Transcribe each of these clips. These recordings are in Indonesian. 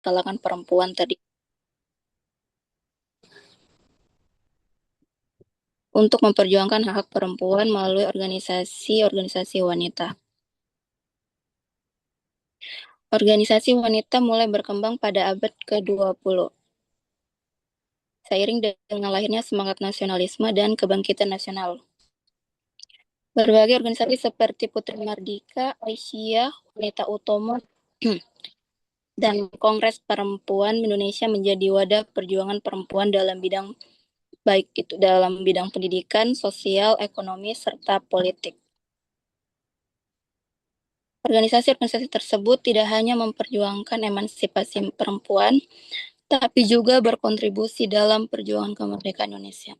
kalangan perempuan tadi untuk memperjuangkan hak-hak perempuan melalui organisasi-organisasi wanita. Organisasi wanita mulai berkembang pada abad ke-20, seiring dengan lahirnya semangat nasionalisme dan kebangkitan nasional. Berbagai organisasi seperti Putri Mardika, Aisyah, Wanita Utomo, dan Kongres Perempuan Indonesia menjadi wadah perjuangan perempuan dalam bidang baik itu dalam bidang pendidikan, sosial, ekonomi, serta politik. Organisasi-organisasi tersebut tidak hanya memperjuangkan emansipasi perempuan, tapi juga berkontribusi dalam perjuangan kemerdekaan Indonesia.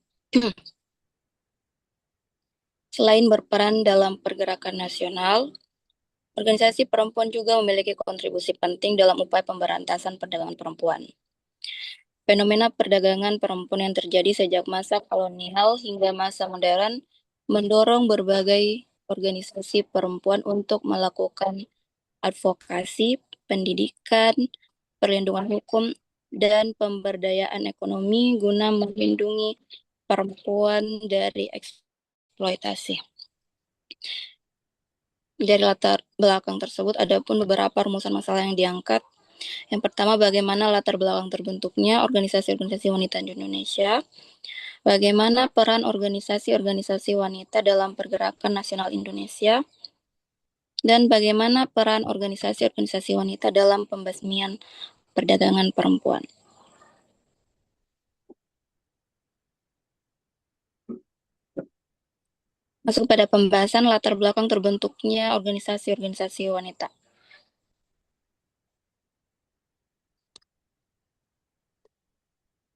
Selain berperan dalam pergerakan nasional, organisasi perempuan juga memiliki kontribusi penting dalam upaya pemberantasan perdagangan perempuan. Fenomena perdagangan perempuan yang terjadi sejak masa kolonial hingga masa modern mendorong berbagai organisasi perempuan untuk melakukan advokasi, pendidikan, perlindungan hukum, dan pemberdayaan ekonomi guna melindungi perempuan dari eksploitasi. Dari latar belakang tersebut, ada pun beberapa rumusan masalah yang diangkat. Yang pertama, bagaimana latar belakang terbentuknya organisasi-organisasi wanita di Indonesia, bagaimana peran organisasi-organisasi wanita dalam pergerakan nasional Indonesia, dan bagaimana peran organisasi-organisasi wanita dalam pembasmian perdagangan perempuan. Masuk pada pembahasan latar belakang terbentuknya organisasi-organisasi wanita.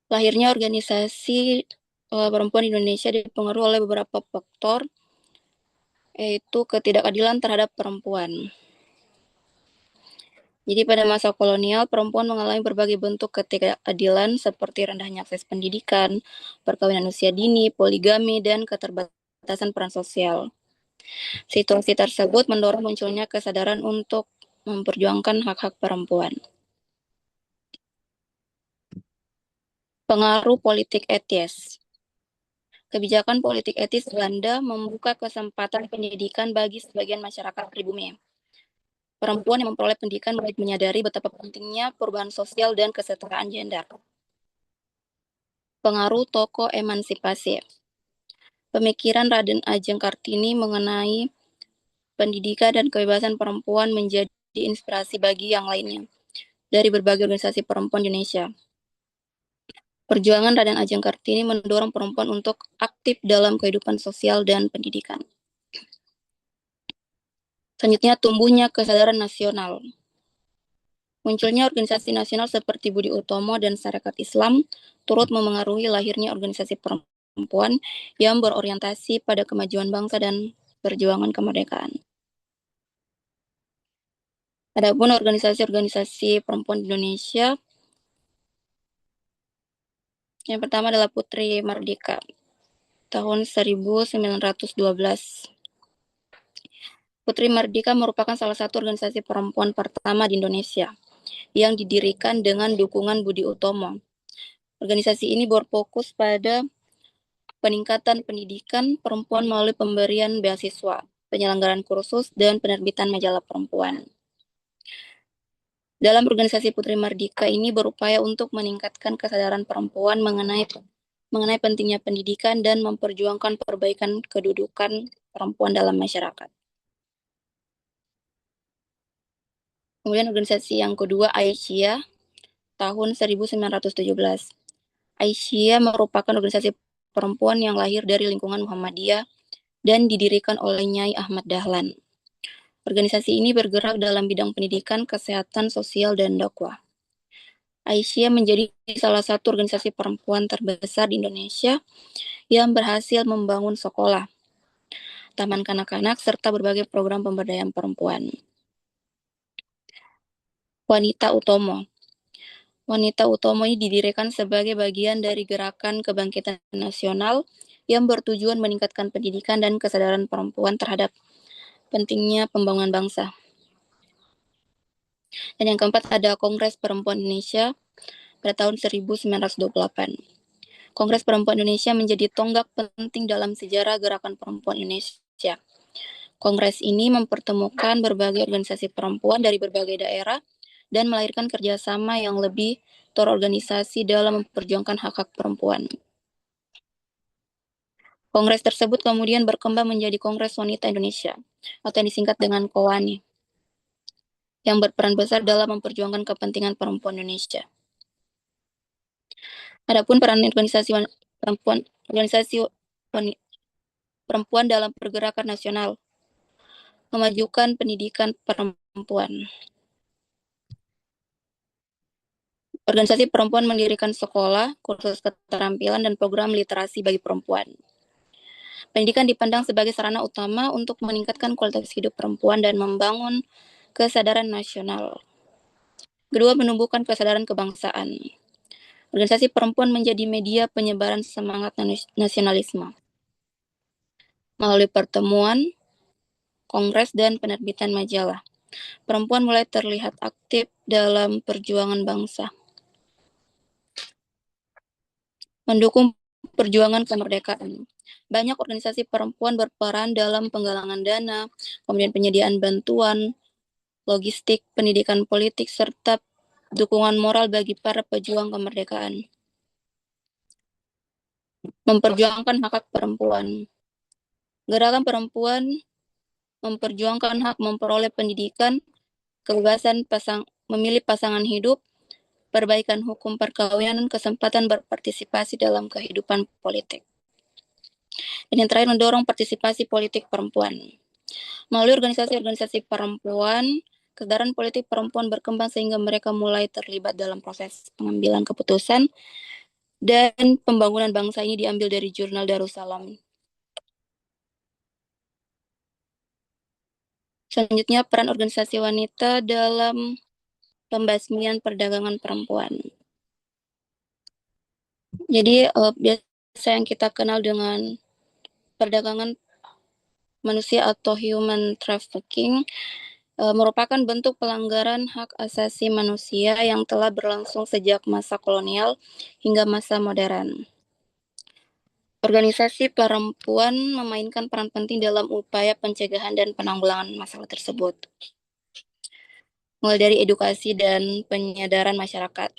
Lahirnya organisasi perempuan Indonesia dipengaruhi oleh beberapa faktor, yaitu ketidakadilan terhadap perempuan. Jadi pada masa kolonial, perempuan mengalami berbagai bentuk ketidakadilan seperti rendahnya akses pendidikan, perkawinan usia dini, poligami, dan keterbatasan peran sosial. Situasi tersebut mendorong munculnya kesadaran untuk memperjuangkan hak-hak perempuan. Pengaruh politik etis. Kebijakan politik etis Belanda membuka kesempatan pendidikan bagi sebagian masyarakat pribumi. Perempuan yang memperoleh pendidikan mulai menyadari betapa pentingnya perubahan sosial dan kesetaraan gender. Pengaruh tokoh emansipasi. Pemikiran Raden Ajeng Kartini mengenai pendidikan dan kebebasan perempuan menjadi inspirasi bagi yang lainnya dari berbagai organisasi perempuan di Indonesia. Perjuangan Raden Ajeng Kartini mendorong perempuan untuk aktif dalam kehidupan sosial dan pendidikan. Selanjutnya, tumbuhnya kesadaran nasional. Munculnya organisasi nasional seperti Budi Utomo dan Sarekat Islam turut memengaruhi lahirnya organisasi perempuan yang berorientasi pada kemajuan bangsa dan perjuangan kemerdekaan. Adapun organisasi-organisasi perempuan di Indonesia, yang pertama adalah Putri Mardika, tahun 1912. Putri Mardika merupakan salah satu organisasi perempuan pertama di Indonesia yang didirikan dengan dukungan Budi Utomo. Organisasi ini berfokus pada peningkatan pendidikan perempuan melalui pemberian beasiswa, penyelenggaraan kursus, dan penerbitan majalah perempuan. Dalam organisasi Putri Mardika ini berupaya untuk meningkatkan kesadaran perempuan mengenai pentingnya pendidikan dan memperjuangkan perbaikan kedudukan perempuan dalam masyarakat. Kemudian organisasi yang kedua, Aisyah, tahun 1917. Aisyah merupakan organisasi perempuan yang lahir dari lingkungan Muhammadiyah dan didirikan oleh Nyai Ahmad Dahlan. Organisasi ini bergerak dalam bidang pendidikan, kesehatan, sosial, dan dakwah. Aisyah menjadi salah satu organisasi perempuan terbesar di Indonesia yang berhasil membangun sekolah, taman kanak-kanak, serta berbagai program pemberdayaan perempuan. Wanita Utomo. Wanita Utomo ini didirikan sebagai bagian dari gerakan kebangkitan nasional yang bertujuan meningkatkan pendidikan dan kesadaran perempuan terhadap pentingnya pembangunan bangsa. Dan yang keempat ada Kongres Perempuan Indonesia pada tahun 1928. Kongres Perempuan Indonesia menjadi tonggak penting dalam sejarah gerakan perempuan Indonesia. Kongres ini mempertemukan berbagai organisasi perempuan dari berbagai daerah dan melahirkan kerjasama yang lebih terorganisasi dalam memperjuangkan hak-hak perempuan. Kongres tersebut kemudian berkembang menjadi Kongres Wanita Indonesia, atau yang disingkat dengan KOWANI, yang berperan besar dalam memperjuangkan kepentingan perempuan Indonesia. Adapun peran organisasi perempuan dalam pergerakan nasional, memajukan pendidikan perempuan. Organisasi perempuan mendirikan sekolah, kursus keterampilan, dan program literasi bagi perempuan. Pendidikan dipandang sebagai sarana utama untuk meningkatkan kualitas hidup perempuan dan membangun kesadaran nasional. Kedua, menumbuhkan kesadaran kebangsaan. Organisasi perempuan menjadi media penyebaran semangat nasionalisme. Melalui pertemuan, kongres, dan penerbitan majalah, perempuan mulai terlihat aktif dalam perjuangan bangsa. Mendukung perjuangan kemerdekaan. Banyak organisasi perempuan berperan dalam penggalangan dana, kemudian penyediaan bantuan, logistik, pendidikan politik, serta dukungan moral bagi para pejuang kemerdekaan. Memperjuangkan hak perempuan. Gerakan perempuan memperjuangkan hak memperoleh pendidikan, kebebasan memilih pasangan hidup, perbaikan hukum perkawinan, kesempatan berpartisipasi dalam kehidupan politik. Dan yang terakhir, mendorong partisipasi politik perempuan. Melalui organisasi-organisasi perempuan, kesadaran politik perempuan berkembang sehingga mereka mulai terlibat dalam proses pengambilan keputusan dan pembangunan bangsa ini diambil dari jurnal Darussalam. Selanjutnya, peran organisasi wanita dalam pembasmian perdagangan perempuan. Jadi biasa yang kita kenal dengan perdagangan manusia atau human trafficking merupakan bentuk pelanggaran hak asasi manusia yang telah berlangsung sejak masa kolonial hingga masa modern. Organisasi perempuan memainkan peran penting dalam upaya pencegahan dan penanggulangan masalah tersebut, mulai dari edukasi dan penyadaran masyarakat.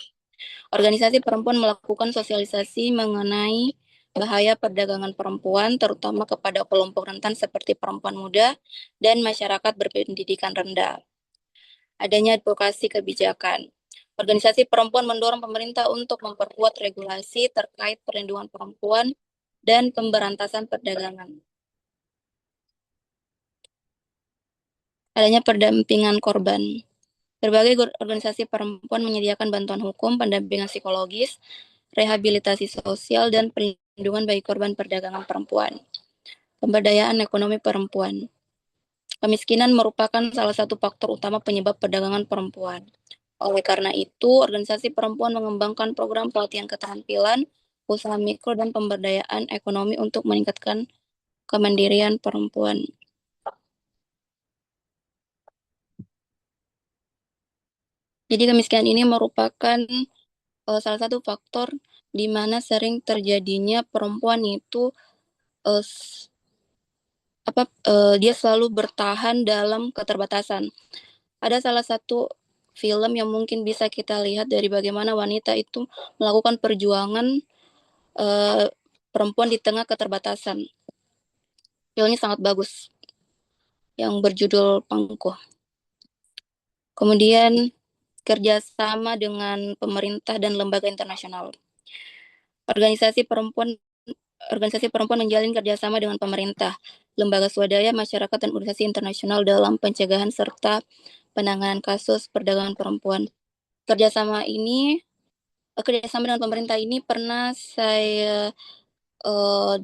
Organisasi perempuan melakukan sosialisasi mengenai bahaya perdagangan perempuan, terutama kepada kelompok rentan seperti perempuan muda dan masyarakat berpendidikan rendah. Adanya advokasi kebijakan. Organisasi perempuan mendorong pemerintah untuk memperkuat regulasi terkait perlindungan perempuan dan pemberantasan perdagangan. Adanya pendampingan korban. Berbagai organisasi perempuan menyediakan bantuan hukum, pendampingan psikologis, rehabilitasi sosial, dan perlindungan bagi korban perdagangan perempuan. Pemberdayaan ekonomi perempuan. Kemiskinan merupakan salah satu faktor utama penyebab perdagangan perempuan. Oleh karena itu, organisasi perempuan mengembangkan program pelatihan keterampilan, usaha mikro, dan pemberdayaan ekonomi untuk meningkatkan kemandirian perempuan. Jadi kemiskinan ini merupakan salah satu faktor di mana sering terjadinya perempuan itu dia selalu bertahan dalam keterbatasan. Ada salah satu film yang mungkin bisa kita lihat dari bagaimana wanita itu melakukan perjuangan perempuan di tengah keterbatasan. Filmnya sangat bagus, yang berjudul Pangkuh. Kemudian kerjasama dengan pemerintah dan lembaga internasional. Organisasi perempuan menjalin kerjasama dengan pemerintah, lembaga swadaya, masyarakat, dan organisasi internasional dalam pencegahan serta penanganan kasus perdagangan perempuan. Kerjasama dengan pemerintah ini pernah saya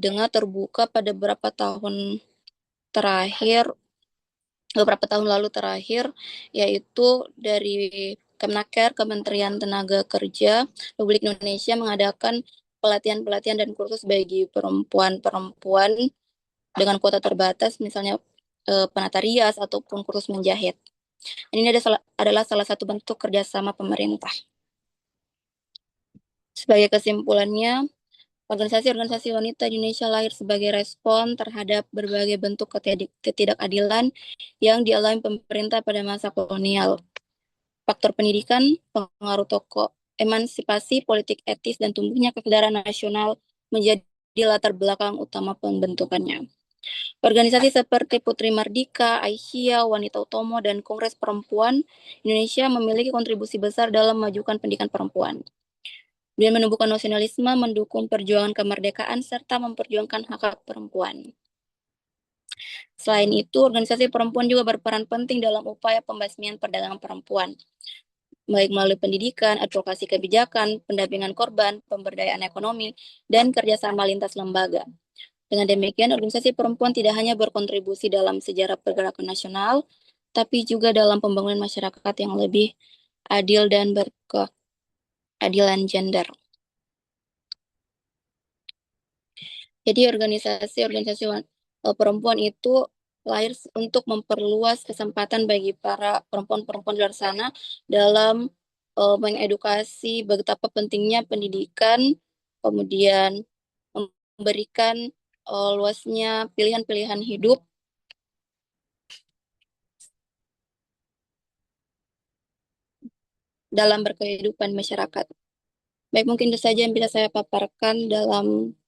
dengar terbuka pada beberapa tahun lalu terakhir, yaitu dari Kemenaker, Kementerian Tenaga Kerja Republik Indonesia mengadakan pelatihan-pelatihan dan kursus bagi perempuan-perempuan dengan kuota terbatas, misalnya penata rias ataupun kursus menjahit. Dan ini adalah salah satu bentuk kerjasama pemerintah. Sebagai kesimpulannya, organisasi-organisasi wanita di Indonesia lahir sebagai respon terhadap berbagai bentuk ketidakadilan yang dialami pemerintah pada masa kolonial. Faktor pendidikan, pengaruh tokoh, emansipasi, politik etis, dan tumbuhnya kesadaran nasional menjadi latar belakang utama pembentukannya. Organisasi seperti Putri Mardika, Aisyah, Wanita Utomo, dan Kongres Perempuan Indonesia memiliki kontribusi besar dalam memajukan pendidikan perempuan. Dia menumbuhkan nasionalisme, mendukung perjuangan kemerdekaan, serta memperjuangkan hak-hak perempuan. Selain itu, organisasi perempuan juga berperan penting dalam upaya pembasmian perdagangan perempuan, baik melalui pendidikan, advokasi kebijakan, pendampingan korban, pemberdayaan ekonomi, dan kerjasama lintas lembaga. Dengan demikian, organisasi perempuan tidak hanya berkontribusi dalam sejarah pergerakan nasional, tapi juga dalam pembangunan masyarakat yang lebih adil dan berkeadilan gender. Jadi organisasi-organisasi perempuan itu lahir untuk memperluas kesempatan bagi para perempuan-perempuan di luar sana dalam mengedukasi betapa pentingnya pendidikan, kemudian memberikan luasnya pilihan-pilihan hidup dalam berkehidupan masyarakat. Baik, mungkin itu saja yang bisa saya paparkan dalam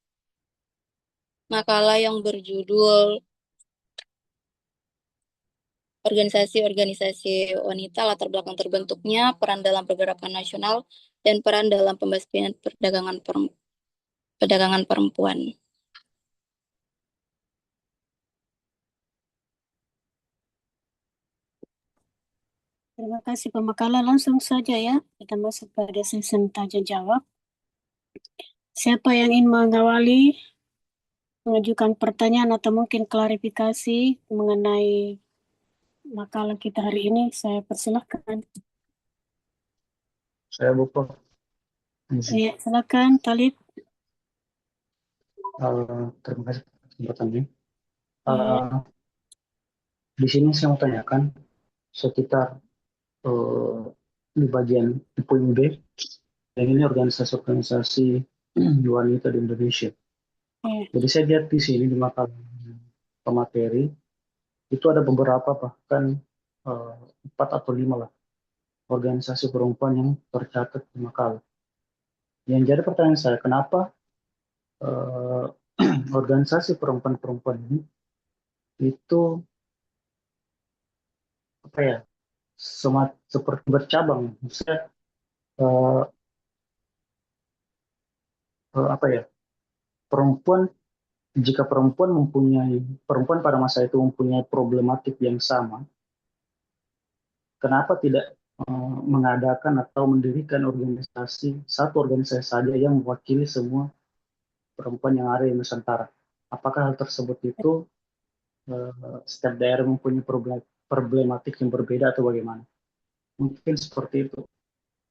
makalah yang berjudul organisasi-organisasi wanita, latar belakang terbentuknya, peran dalam pergerakan nasional, dan peran dalam pembasmian perdagangan perempuan. Terima kasih pemakalan. Langsung saja ya, kita masuk pada sesi tanya jawab. Siapa yang ingin mengawali, mengajukan pertanyaan atau mungkin klarifikasi mengenai makalah kita hari ini, saya persilahkan. Saya buka. Ya, silakan, Talib. Terima kasih kesempatannya. Ya. Di sini saya mau tanyakan sekitar di bagian poin B, dan ini organisasi-organisasi wanita di Indonesia. Ya. Jadi saya lihat di sini di makalah pemateri itu ada beberapa, bahkan 4 atau 5 lah organisasi perempuan yang tercatat di makalah. Yang jadi pertanyaan saya, kenapa organisasi perempuan-perempuan ini itu apa ya, seperti bercabang. Maksudnya eh, apa ya, perempuan jika perempuan pada masa itu mempunyai problematik yang sama, kenapa tidak mengadakan atau mendirikan satu organisasi saja yang mewakili semua perempuan yang ada di Nusantara? Apakah hal tersebut itu setiap daerah mempunyai problematik yang berbeda atau bagaimana? Mungkin seperti itu,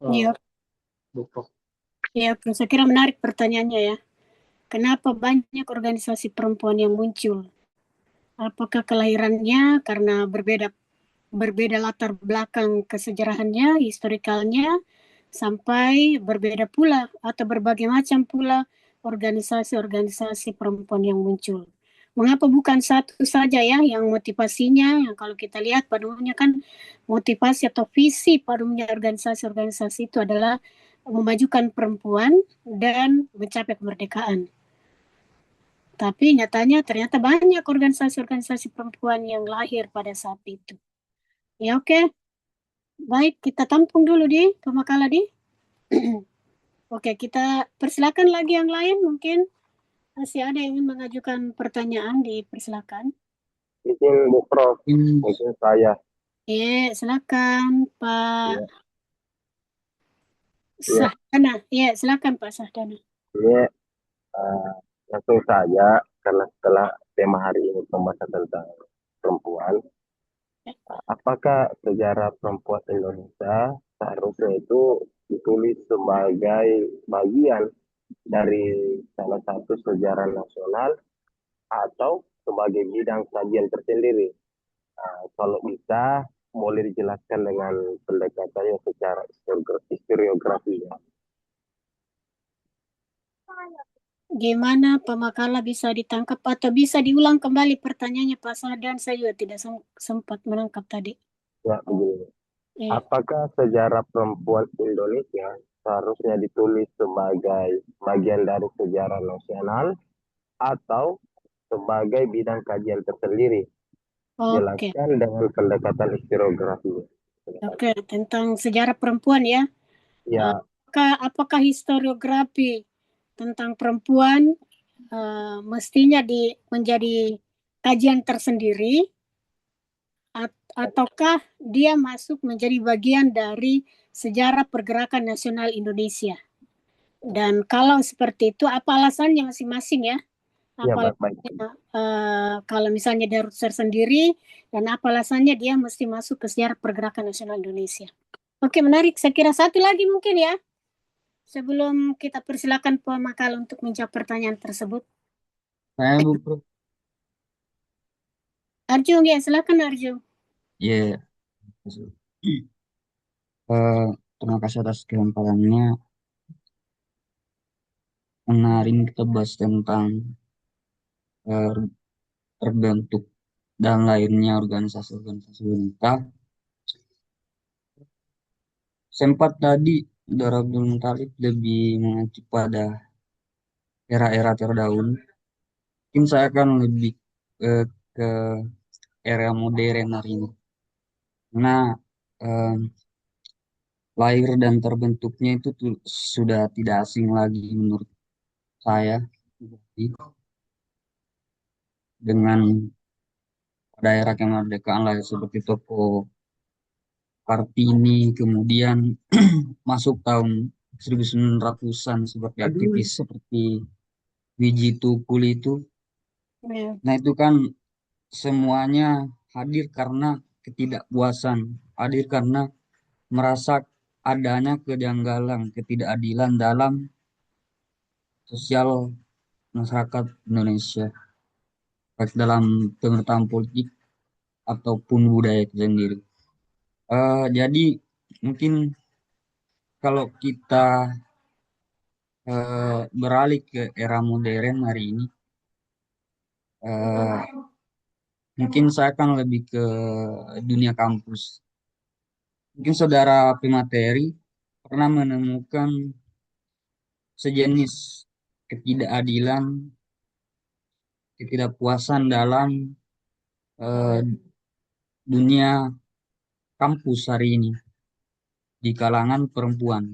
Ya. Bu Prof. Ya, saya kira menarik pertanyaannya ya. Kenapa banyak organisasi perempuan yang muncul? Apakah kelahirannya karena berbeda latar belakang kesejarahannya, historikalnya, sampai berbeda pula atau berbagai macam pula organisasi-organisasi perempuan yang muncul. Mengapa bukan satu saja ya yang motivasinya, yang kalau kita lihat pada umumnya kan motivasi atau visi pada umumnya organisasi-organisasi itu adalah memajukan perempuan dan mencapai kemerdekaan. Tapi nyatanya ternyata banyak organisasi-organisasi perempuan yang lahir pada saat itu. Ya oke. Baik, kita tampung dulu di pemakala di. Oke, kita persilakan lagi yang lain mungkin. Masih ada yang ingin mengajukan pertanyaan, dipersilakan. Izin Bu Prof, mungkin saya. Iya, silakan Pak Ya, Sahdana. Iya, silakan Pak Sahdana. ini langsung saja karena setelah tema hari ini pembahasan tentang perempuan, apakah sejarah perempuan Indonesia seharusnya itu ditulis sebagai bagian dari salah satu sejarah nasional atau sebagai bidang kajian tersendiri? Kalau bisa boleh dijelaskan dengan pendekatannya secara historiografinya. Gimana pemakala bisa ditangkap atau bisa diulang kembali pertanyaannya Pak Sadan? Saya juga tidak sempat menangkap tadi. Ya, begini. Iya. Apakah sejarah perempuan Indonesia seharusnya ditulis sebagai bagian dari sejarah nasional atau sebagai bidang kajian tersendiri? Oke, Jelaskan dengan pendekatan historiografi. oke, tentang sejarah perempuan ya. Ya, Apakah historiografi tentang perempuan mestinya menjadi kajian tersendiri ataukah dia masuk menjadi bagian dari sejarah pergerakan nasional Indonesia? Dan kalau seperti itu, apa alasannya masing-masing ya? ya Apa baik-baik. kalau misalnya dia tersendiri dan apa alasannya dia mesti masuk ke sejarah pergerakan nasional Indonesia? Oke, menarik. Saya kira satu lagi mungkin ya, sebelum kita persilakan pemakal untuk menjawab pertanyaan tersebut. Saya Bu Pro. Arju, ya silakan Arju. Ya, terima kasih atas kesempatannya. Menarik kita bahas tentang eh, terbentuk dan lahirnya organisasi-organisasi wanita. Sempat tadi Dara Abdul Muthalib lebih mengacu pada era-era terdahulu. Mungkin saya akan lebih ke era modern hari ini. Nah, eh, lahir dan terbentuknya itu sudah tidak asing lagi menurut saya. Jadi, dengan daerah kemerdekaan lah seperti toko Kartini, kemudian masuk tahun 1900-an seperti aktivis seperti Wiji Tukul itu. Ya, Nah itu kan semuanya hadir karena ketidakpuasan, hadir karena merasa adanya kejanggalan, ketidakadilan dalam sosial masyarakat Indonesia, baik dalam pemerintahan politik ataupun budaya itu sendiri. Jadi mungkin kalau kita beralih ke era modern hari ini, eh, mungkin saya akan lebih ke dunia kampus. Mungkin saudara pemateri pernah menemukan sejenis ketidakadilan, ketidakpuasan dalam eh, dunia kampus hari ini di kalangan perempuan.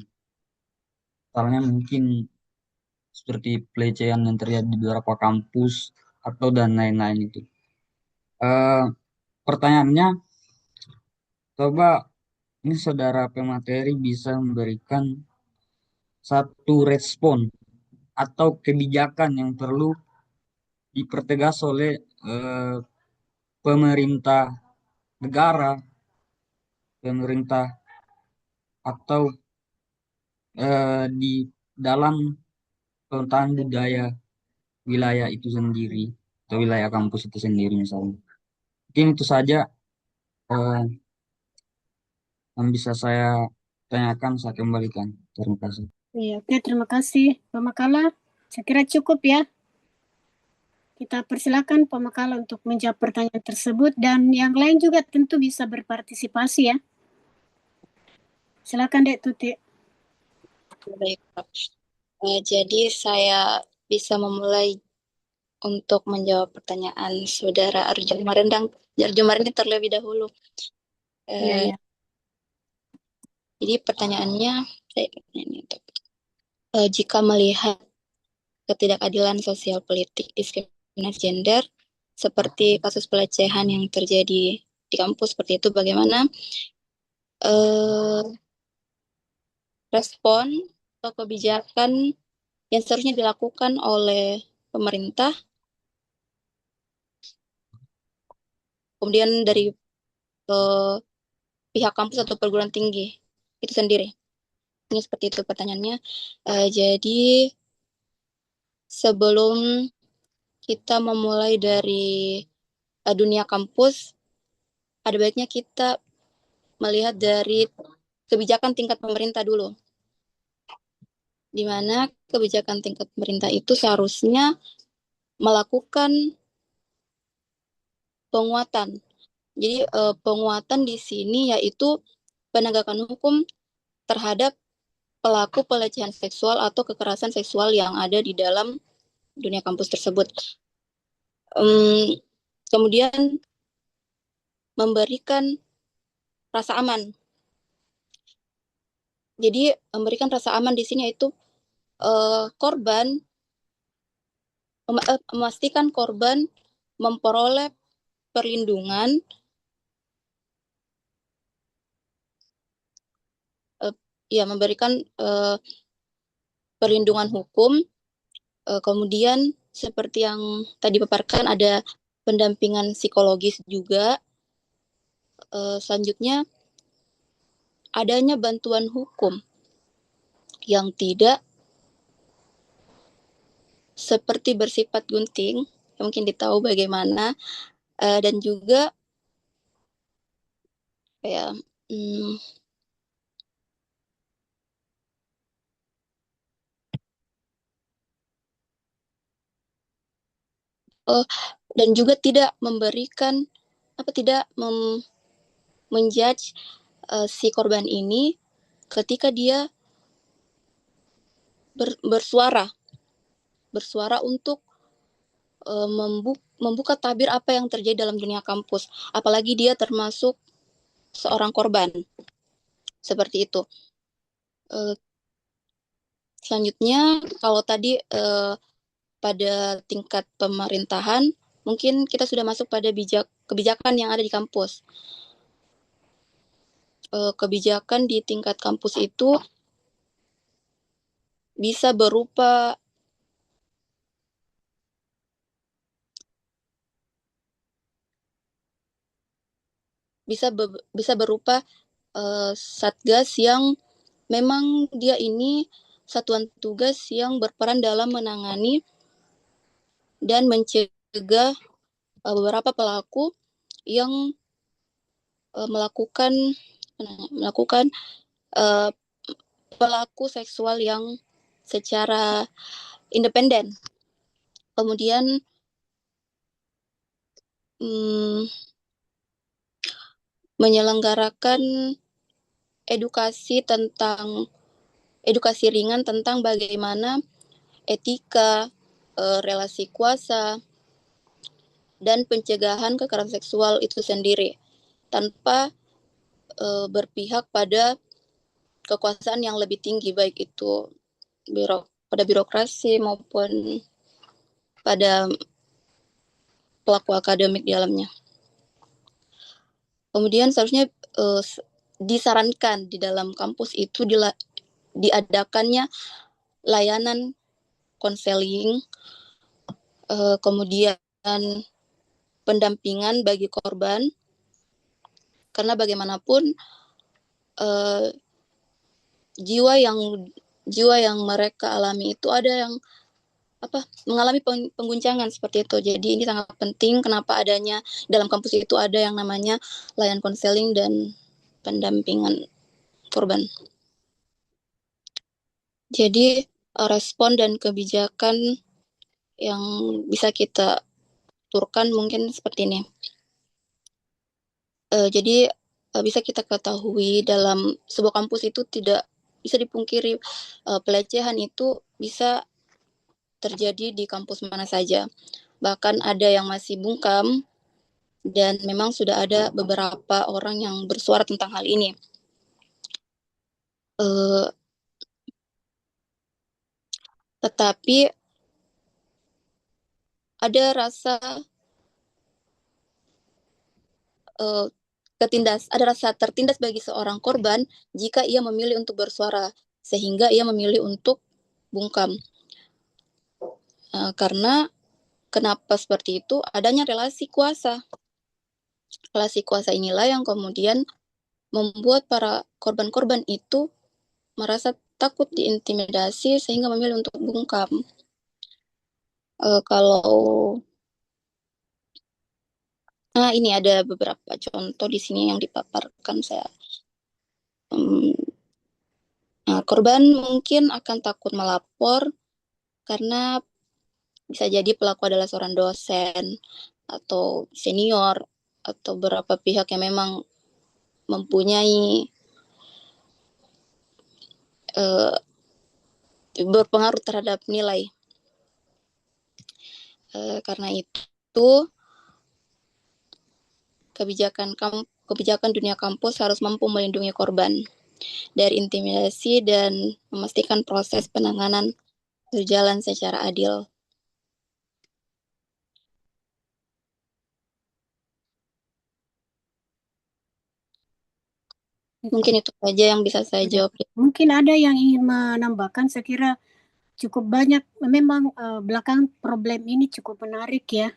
Misalnya mungkin seperti pelecehan yang terjadi di beberapa kampus atau dan lain-lain itu. Eh, Pertanyaannya, coba ini saudara pemateri bisa memberikan satu respon atau kebijakan yang perlu dipertegas oleh eh, pemerintah negara, pemerintah atau di dalam pemerintahan budaya wilayah itu sendiri atau wilayah kampus itu sendiri misalnya. Mungkin itu saja eh, yang bisa saya tanyakan, saya kembalikan. Terima kasih. iya, oke, terima kasih pemakala. Saya kira cukup ya. Kita persilakan pemakala untuk menjawab pertanyaan tersebut dan yang lain juga tentu bisa berpartisipasi ya. Silakan Dek Tuti. Baik, Pak. Jadi saya bisa memulai untuk menjawab pertanyaan Saudara Arjun Marendang. Arjun Marendang terlebih dahulu. Iya, Eh, iya. Jadi pertanyaannya, jika melihat ketidakadilan sosial politik, diskriminasi gender, seperti kasus pelecehan yang terjadi di kampus seperti itu, bagaimana eh, respon atau kebijakan yang seharusnya dilakukan oleh pemerintah, kemudian dari eh, pihak kampus atau perguruan tinggi itu sendiri. Ini seperti itu pertanyaannya. Jadi sebelum kita memulai dari dunia kampus, ada baiknya kita melihat dari kebijakan tingkat pemerintah dulu, di mana kebijakan tingkat pemerintah itu seharusnya melakukan penguatan. Jadi penguatan di sini yaitu penegakan hukum terhadap pelaku pelecehan seksual atau kekerasan seksual yang ada di dalam dunia kampus tersebut. Kemudian memberikan rasa aman. Jadi memberikan rasa aman di sini yaitu korban memastikan korban memperoleh perlindungan memberikan perlindungan hukum. Kemudian seperti yang tadi paparkan ada pendampingan psikologis juga. Selanjutnya adanya bantuan hukum yang tidak seperti bersifat gunting, mungkin ditahu bagaimana, dan juga ya dan juga tidak memberikan tidak menjudge si korban ini ketika dia bersuara untuk membuka tabir apa yang terjadi dalam dunia kampus, apalagi dia termasuk seorang korban. Seperti itu. Selanjutnya, kalau tadi pada tingkat pemerintahan, mungkin kita sudah masuk pada kebijakan yang ada di kampus. Kebijakan di tingkat kampus itu bisa berupa satgas yang memang dia ini satuan tugas yang berperan dalam menangani dan mencegah beberapa pelaku yang melakukan pelaku seksual yang secara independen. Kemudian menyelenggarakan edukasi ringan tentang bagaimana etika, relasi kuasa, dan pencegahan kekerasan seksual itu sendiri, tanpa berpihak pada kekuasaan yang lebih tinggi, baik itu pada birokrasi maupun pada pelaku akademik di dalamnya. Kemudian seharusnya disarankan di dalam kampus itu diadakannya layanan konseling, kemudian pendampingan bagi korban, karena bagaimanapun jiwa yang mereka alami itu ada yang mengalami pengguncangan seperti itu. Jadi ini sangat penting kenapa adanya dalam kampus itu ada yang namanya layanan konseling dan pendampingan korban. Jadi respon dan kebijakan yang bisa kita turunkan mungkin seperti ini. Jadi bisa kita ketahui dalam sebuah kampus itu tidak bisa dipungkiri pelecehan itu bisa terjadi di kampus mana saja. Bahkan ada yang masih bungkam dan memang sudah ada beberapa orang yang bersuara tentang hal ini. Tetapi ada rasa tertindas bagi seorang korban jika ia memilih untuk bersuara, sehingga ia memilih untuk bungkam. Karena kenapa seperti itu? Adanya relasi kuasa. Relasi kuasa inilah yang kemudian membuat para korban-korban itu merasa takut diintimidasi sehingga memilih untuk bungkam. Ini ada beberapa contoh di sini yang dipaparkan saya Hmm, Nah, korban mungkin akan takut melapor karena bisa jadi pelaku adalah seorang dosen atau senior atau beberapa pihak yang memang mempunyai uh, berpengaruh terhadap nilai. Karena itu kebijakan dunia kampus harus mampu melindungi korban dari intimidasi dan memastikan proses penanganan berjalan secara adil. Mungkin itu saja yang bisa saya jawab. Mungkin ada yang ingin menambahkan, saya kira cukup banyak. Memang belakang problem ini cukup menarik ya,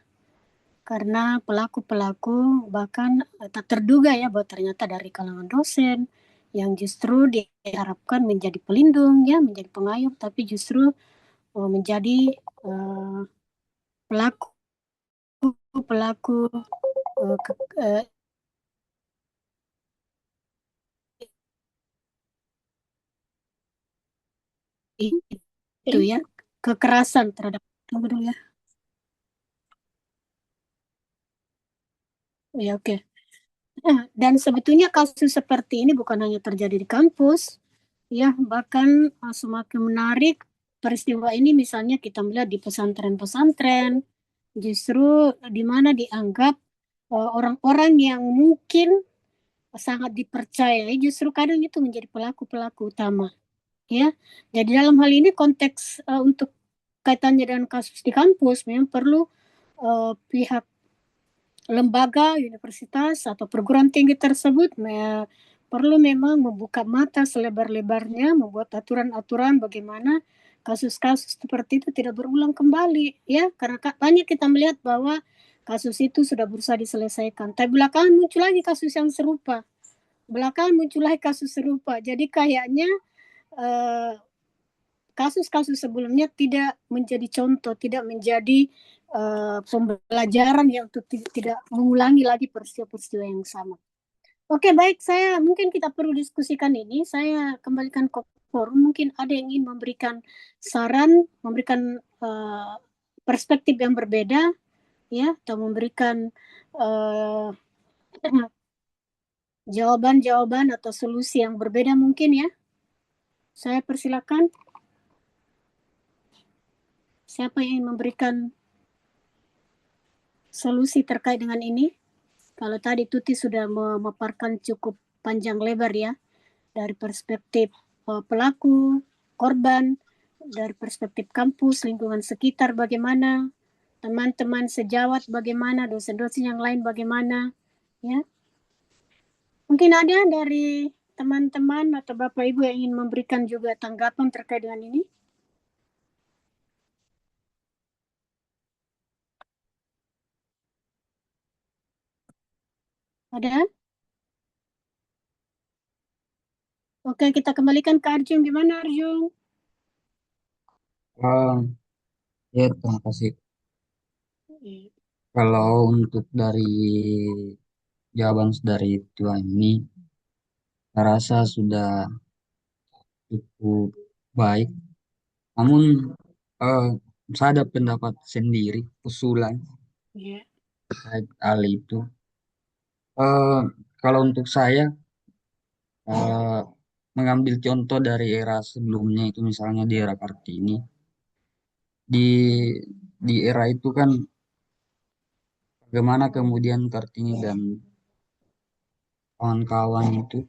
karena pelaku-pelaku bahkan tak terduga ya bahwa ternyata dari kalangan dosen yang justru diharapkan menjadi pelindung ya, menjadi pengayom, tapi justru menjadi pelaku pelaku itu ya, kekerasan terhadap, tunggu dulu ya. Ya, oke. Dan sebetulnya kasus seperti ini bukan hanya terjadi di kampus, ya, bahkan semakin menarik peristiwa ini misalnya kita melihat di pesantren-pesantren, justru di mana dianggap orang-orang yang mungkin sangat dipercayai justru kadang itu menjadi pelaku-pelaku utama, ya. Jadi dalam hal ini konteks untuk kaitannya dengan kasus di kampus memang perlu pihak lembaga, universitas atau perguruan tinggi tersebut perlu memang membuka mata selebar-lebarnya, membuat aturan-aturan bagaimana kasus-kasus seperti itu tidak berulang kembali, ya, karena banyak kita melihat bahwa kasus itu sudah berusaha diselesaikan, tapi belakangan muncul lagi kasus yang serupa, jadi kayaknya kasus-kasus sebelumnya tidak menjadi contoh, tidak menjadi pembelajaran yang untuk tidak mengulangi lagi peristiwa-peristiwa yang sama. Oke, baik, saya mungkin kita perlu diskusikan ini. Saya kembalikan ke forum. Mungkin ada yang ingin memberikan saran, memberikan perspektif yang berbeda, ya, atau memberikan jawaban-jawaban atau solusi yang berbeda mungkin ya. Saya persilakan. Siapa yang ingin memberikan solusi terkait dengan ini? Kalau tadi Tuti sudah memaparkan cukup panjang lebar ya, dari perspektif pelaku, korban, dari perspektif kampus, lingkungan sekitar bagaimana, teman-teman sejawat bagaimana, dosen-dosen yang lain bagaimana, ya. Mungkin ada dari teman-teman atau Bapak Ibu yang ingin memberikan juga tanggapan terkait dengan ini? Ada? Oke, kita kembalikan ke Arjun. Gimana Arjun? Ya, terima kasih. Kalau untuk dari jawaban dari Tuhan ini, saya rasa sudah cukup baik. Namun, eh, saya ada pendapat sendiri, usulan terkait hal itu. Eh, Kalau untuk saya, eh, mengambil contoh dari era sebelumnya itu misalnya di era Kartini, di era itu kan bagaimana kemudian Kartini dan kawan-kawan itu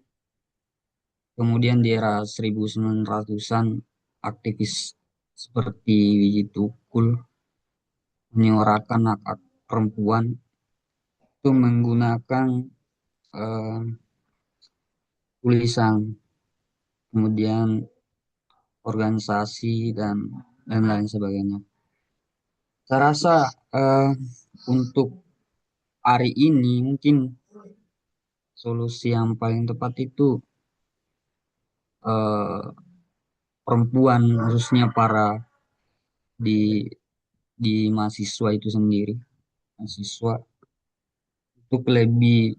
kemudian di era 1900-an aktivis seperti Wiji Tukul menyuarakan hak hak perempuan itu menggunakan eh, tulisan, kemudian organisasi dan lain sebagainya. Saya rasa eh, untuk hari ini mungkin solusi yang paling tepat itu eh, perempuan khususnya para di mahasiswa itu sendiri, mahasiswa untuk lebih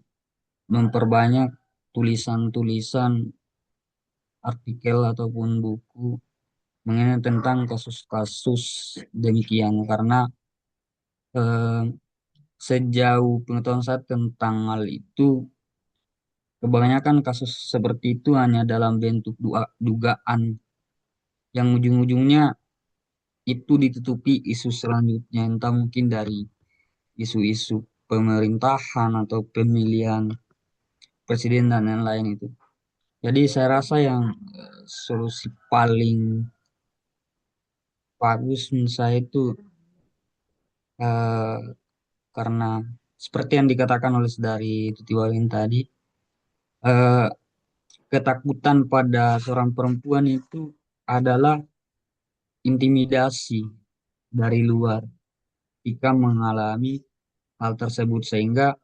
memperbanyak tulisan-tulisan artikel ataupun buku mengenai tentang kasus-kasus demikian karena eh, sejauh pengetahuan saya tentang hal itu kebanyakan kasus seperti itu hanya dalam bentuk dugaan yang ujung-ujungnya itu ditutupi isu selanjutnya entah mungkin dari isu-isu pemerintahan atau pemilihan presiden dan lain-lain itu. Jadi saya rasa yang solusi paling bagus menurut saya itu eh, karena seperti yang dikatakan oleh dari Tuti Walin tadi, eh, ketakutan pada seorang perempuan itu adalah intimidasi dari luar jika mengalami hal tersebut sehingga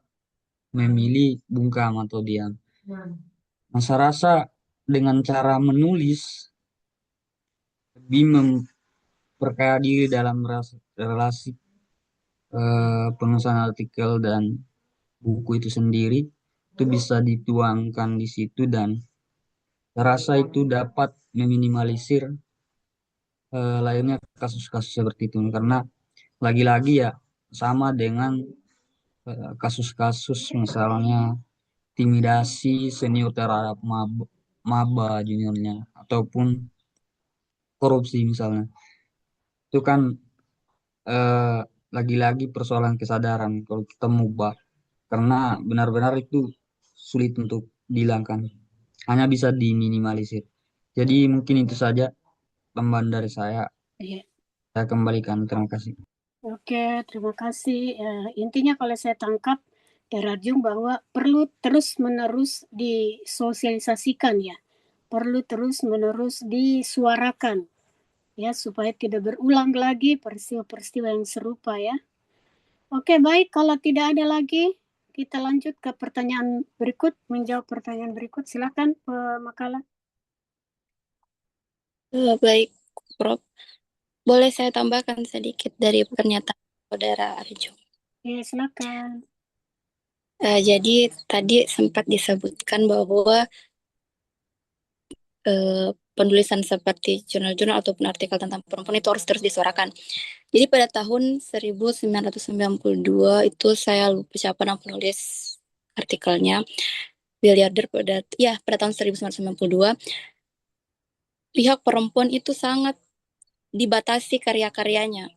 memilih bungkam atau diam. Nah, saya rasa dengan cara menulis lebih memperkaya diri dalam relasi penulisan artikel dan buku itu sendiri itu bisa dituangkan di situ dan saya rasa itu dapat meminimalisir lainnya kasus-kasus seperti itu karena lagi-lagi ya sama dengan kasus-kasus misalnya intimidasi senior terhadap maba juniornya ataupun korupsi misalnya itu kan eh, lagi-lagi persoalan kesadaran kalau kita mubah karena benar-benar itu sulit untuk dihilangkan hanya bisa diminimalisir jadi mungkin itu saja tambahan dari Iya. saya kembalikan terima kasih. Oke, terima kasih. Intinya kalau saya tangkap dari Arjun bahwa perlu terus-menerus disosialisasikan ya, perlu terus-menerus disuarakan ya supaya tidak berulang lagi peristiwa-peristiwa yang serupa ya. Oke, baik. Kalau tidak ada lagi, kita lanjut ke pertanyaan berikut, menjawab pertanyaan berikut. Silakan, Makala. Baik, Prof. Boleh saya tambahkan sedikit dari pernyataan Saudara Arjo? Ya, silakan. Jadi tadi sempat disebutkan bahwa penulisan seperti jurnal-jurnal ataupun artikel tentang perempuan itu harus terus disuarakan. Jadi pada tahun 1992 itu saya lupa siapa nama penulis artikelnya, miliarder pada tahun 1992 pihak perempuan itu sangat dibatasi karya-karyanya,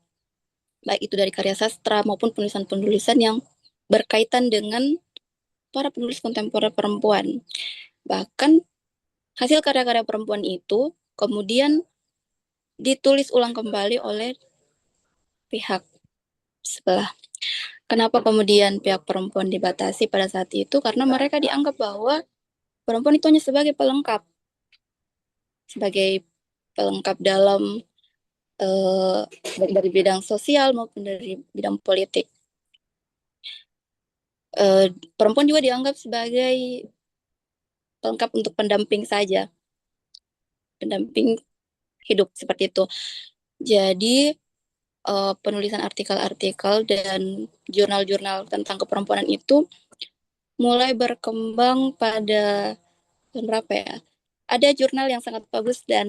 baik itu dari karya sastra maupun penulisan-penulisan yang berkaitan dengan para penulis kontemporer perempuan. Bahkan hasil karya-karya perempuan itu kemudian ditulis ulang kembali oleh pihak sebelah. Kenapa kemudian pihak perempuan dibatasi pada saat itu? Karena mereka dianggap bahwa perempuan itu hanya sebagai pelengkap dalam dari bidang sosial maupun dari bidang politik. Perempuan juga dianggap sebagai pelengkap untuk pendamping saja, pendamping hidup seperti itu. Jadi penulisan artikel-artikel dan jurnal-jurnal tentang keperempuanan itu mulai berkembang pada tahun berapa ya? Ada jurnal yang sangat bagus dan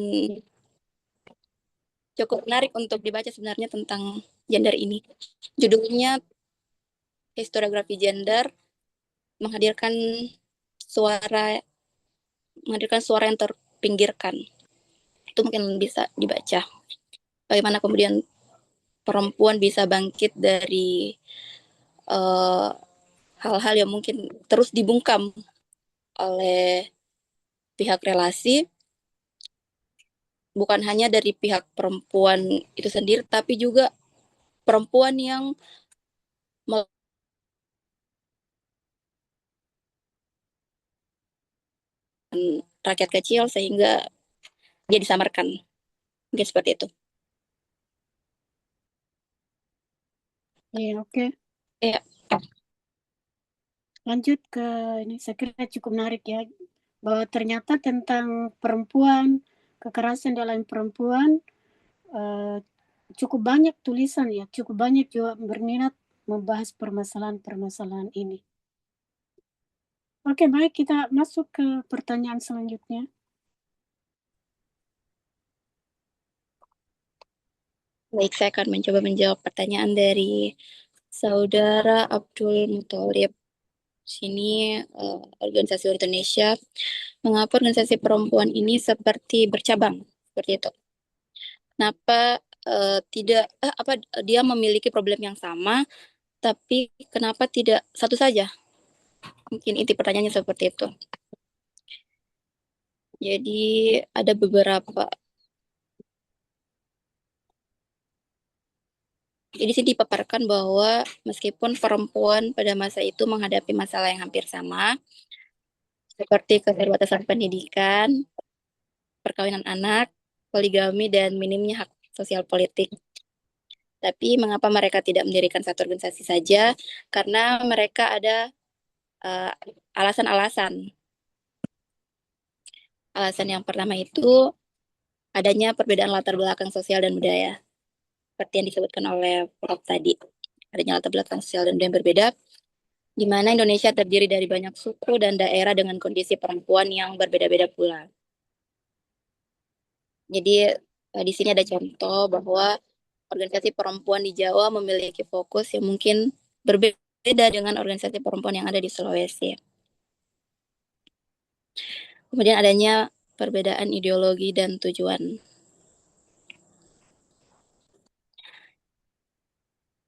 cukup menarik untuk dibaca sebenarnya tentang gender ini. Judulnya Historiografi Gender, menghadirkan suara yang terpinggirkan. Itu mungkin bisa dibaca. Bagaimana kemudian perempuan bisa bangkit dari hal-hal yang mungkin terus dibungkam oleh pihak relasi, bukan hanya dari pihak perempuan itu sendiri, tapi juga perempuan yang rakyat kecil sehingga dia disamarkan. Mungkin seperti itu. Iya, oke. Ya. Lanjut ke ini, saya kira cukup menarik ya, bahwa ternyata tentang perempuan, kekerasan dalam perempuan, cukup banyak tulisan ya, cukup banyak juga berminat membahas permasalahan-permasalahan ini. Oke, baik, kita masuk ke pertanyaan selanjutnya. Baik, saya akan mencoba menjawab pertanyaan dari Saudara Abdul Muthalib. Sini organisasi Indonesia, mengapa organisasi perempuan ini seperti bercabang seperti itu? Kenapa tidak apa dia memiliki problem yang sama, tapi kenapa tidak satu saja? Mungkin inti pertanyaannya seperti itu. Jadi ada beberapa. Jadi sini dipaparkan bahwa meskipun perempuan pada masa itu menghadapi masalah yang hampir sama, seperti keterbatasan pendidikan, perkawinan anak, poligami, dan minimnya hak sosial politik. Tapi mengapa mereka tidak mendirikan satu organisasi saja? Karena mereka ada alasan-alasan. Alasan yang pertama itu adanya perbedaan latar belakang sosial dan budaya. Seperti yang disebutkan oleh Prof tadi. Adanya latar belakang sosial dan budaya yang berbeda, di mana Indonesia terdiri dari banyak suku dan daerah dengan kondisi perempuan yang berbeda-beda pula. Jadi di sini ada contoh bahwa organisasi perempuan di Jawa memiliki fokus yang mungkin berbeda dengan organisasi perempuan yang ada di Sulawesi. Kemudian adanya perbedaan ideologi dan tujuan.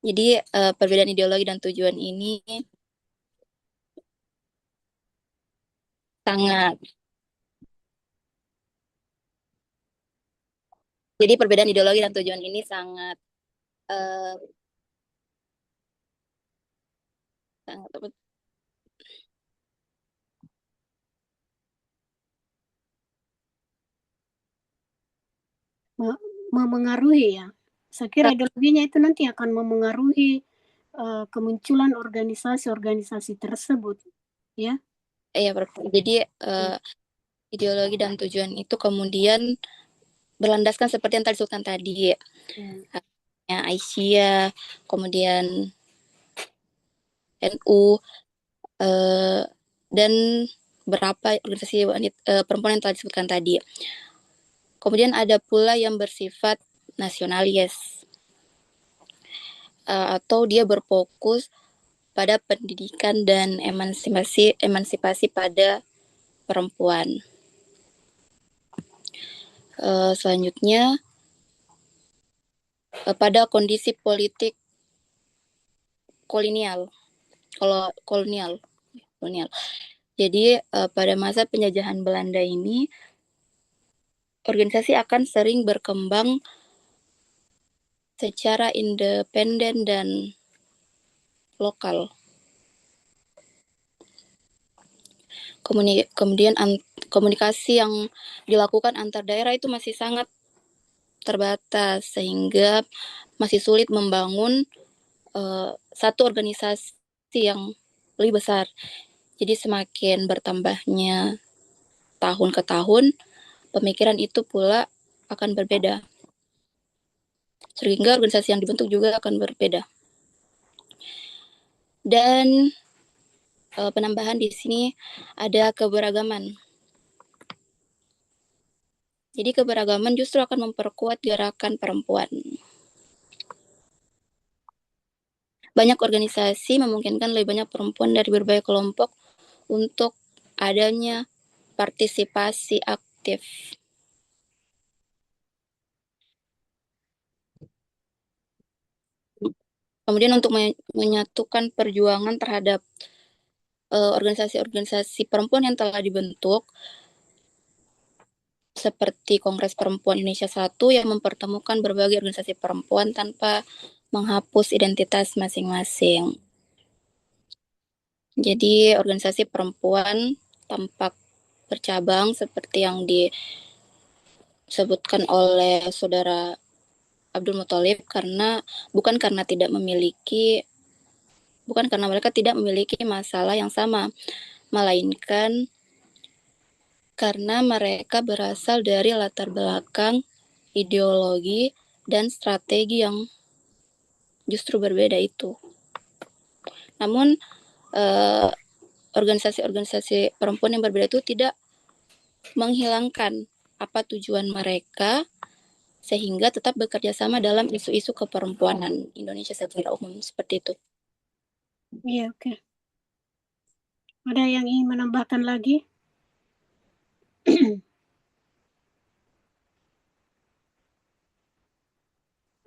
Jadi perbedaan ideologi dan tujuan ini sangat. Jadi perbedaan ideologi dan tujuan ini sangat sangat memengaruhi ya. Saya kira ideologinya itu nanti akan memengaruhi kemunculan organisasi-organisasi tersebut, ya. Iya, jadi ideologi dan tujuan itu kemudian berlandaskan seperti yang tadi disebutkan tadi. Ya, Aisyah, kemudian NU, dan berapa organisasi perempuan yang telah disebutkan tadi. Kemudian ada pula yang bersifat nasionalis, atau dia berfokus pada pendidikan dan emansipasi pada perempuan. Selanjutnya pada kondisi politik kolonial. Jadi pada masa penjajahan Belanda ini organisasi akan sering berkembang secara independen dan lokal. Kemudian komunikasi yang dilakukan antar daerah itu masih sangat terbatas sehingga masih sulit membangun satu organisasi yang lebih besar. Jadi semakin bertambahnya tahun ke tahun, pemikiran itu pula akan berbeda. Sehingga organisasi yang dibentuk juga akan berbeda. Dan penambahan di sini ada keberagaman. Jadi keberagaman justru akan memperkuat gerakan perempuan. Banyak organisasi memungkinkan lebih banyak perempuan dari berbagai kelompok untuk adanya partisipasi aktif. Kemudian untuk menyatukan perjuangan terhadap organisasi-organisasi perempuan yang telah dibentuk, seperti Kongres Perempuan Indonesia 1 yang mempertemukan berbagai organisasi perempuan tanpa menghapus identitas masing-masing. Jadi organisasi perempuan tampak bercabang seperti yang disebutkan oleh Saudara Abdul Muthalib bukan karena mereka tidak memiliki masalah yang sama, melainkan karena mereka berasal dari latar belakang ideologi dan strategi yang justru berbeda itu. Namun organisasi-organisasi perempuan yang berbeda itu tidak menghilangkan apa tujuan mereka sehingga tetap bekerja sama dalam isu-isu keperempuanan Indonesia secara umum, seperti itu. Iya, oke. Ada yang ingin menambahkan lagi?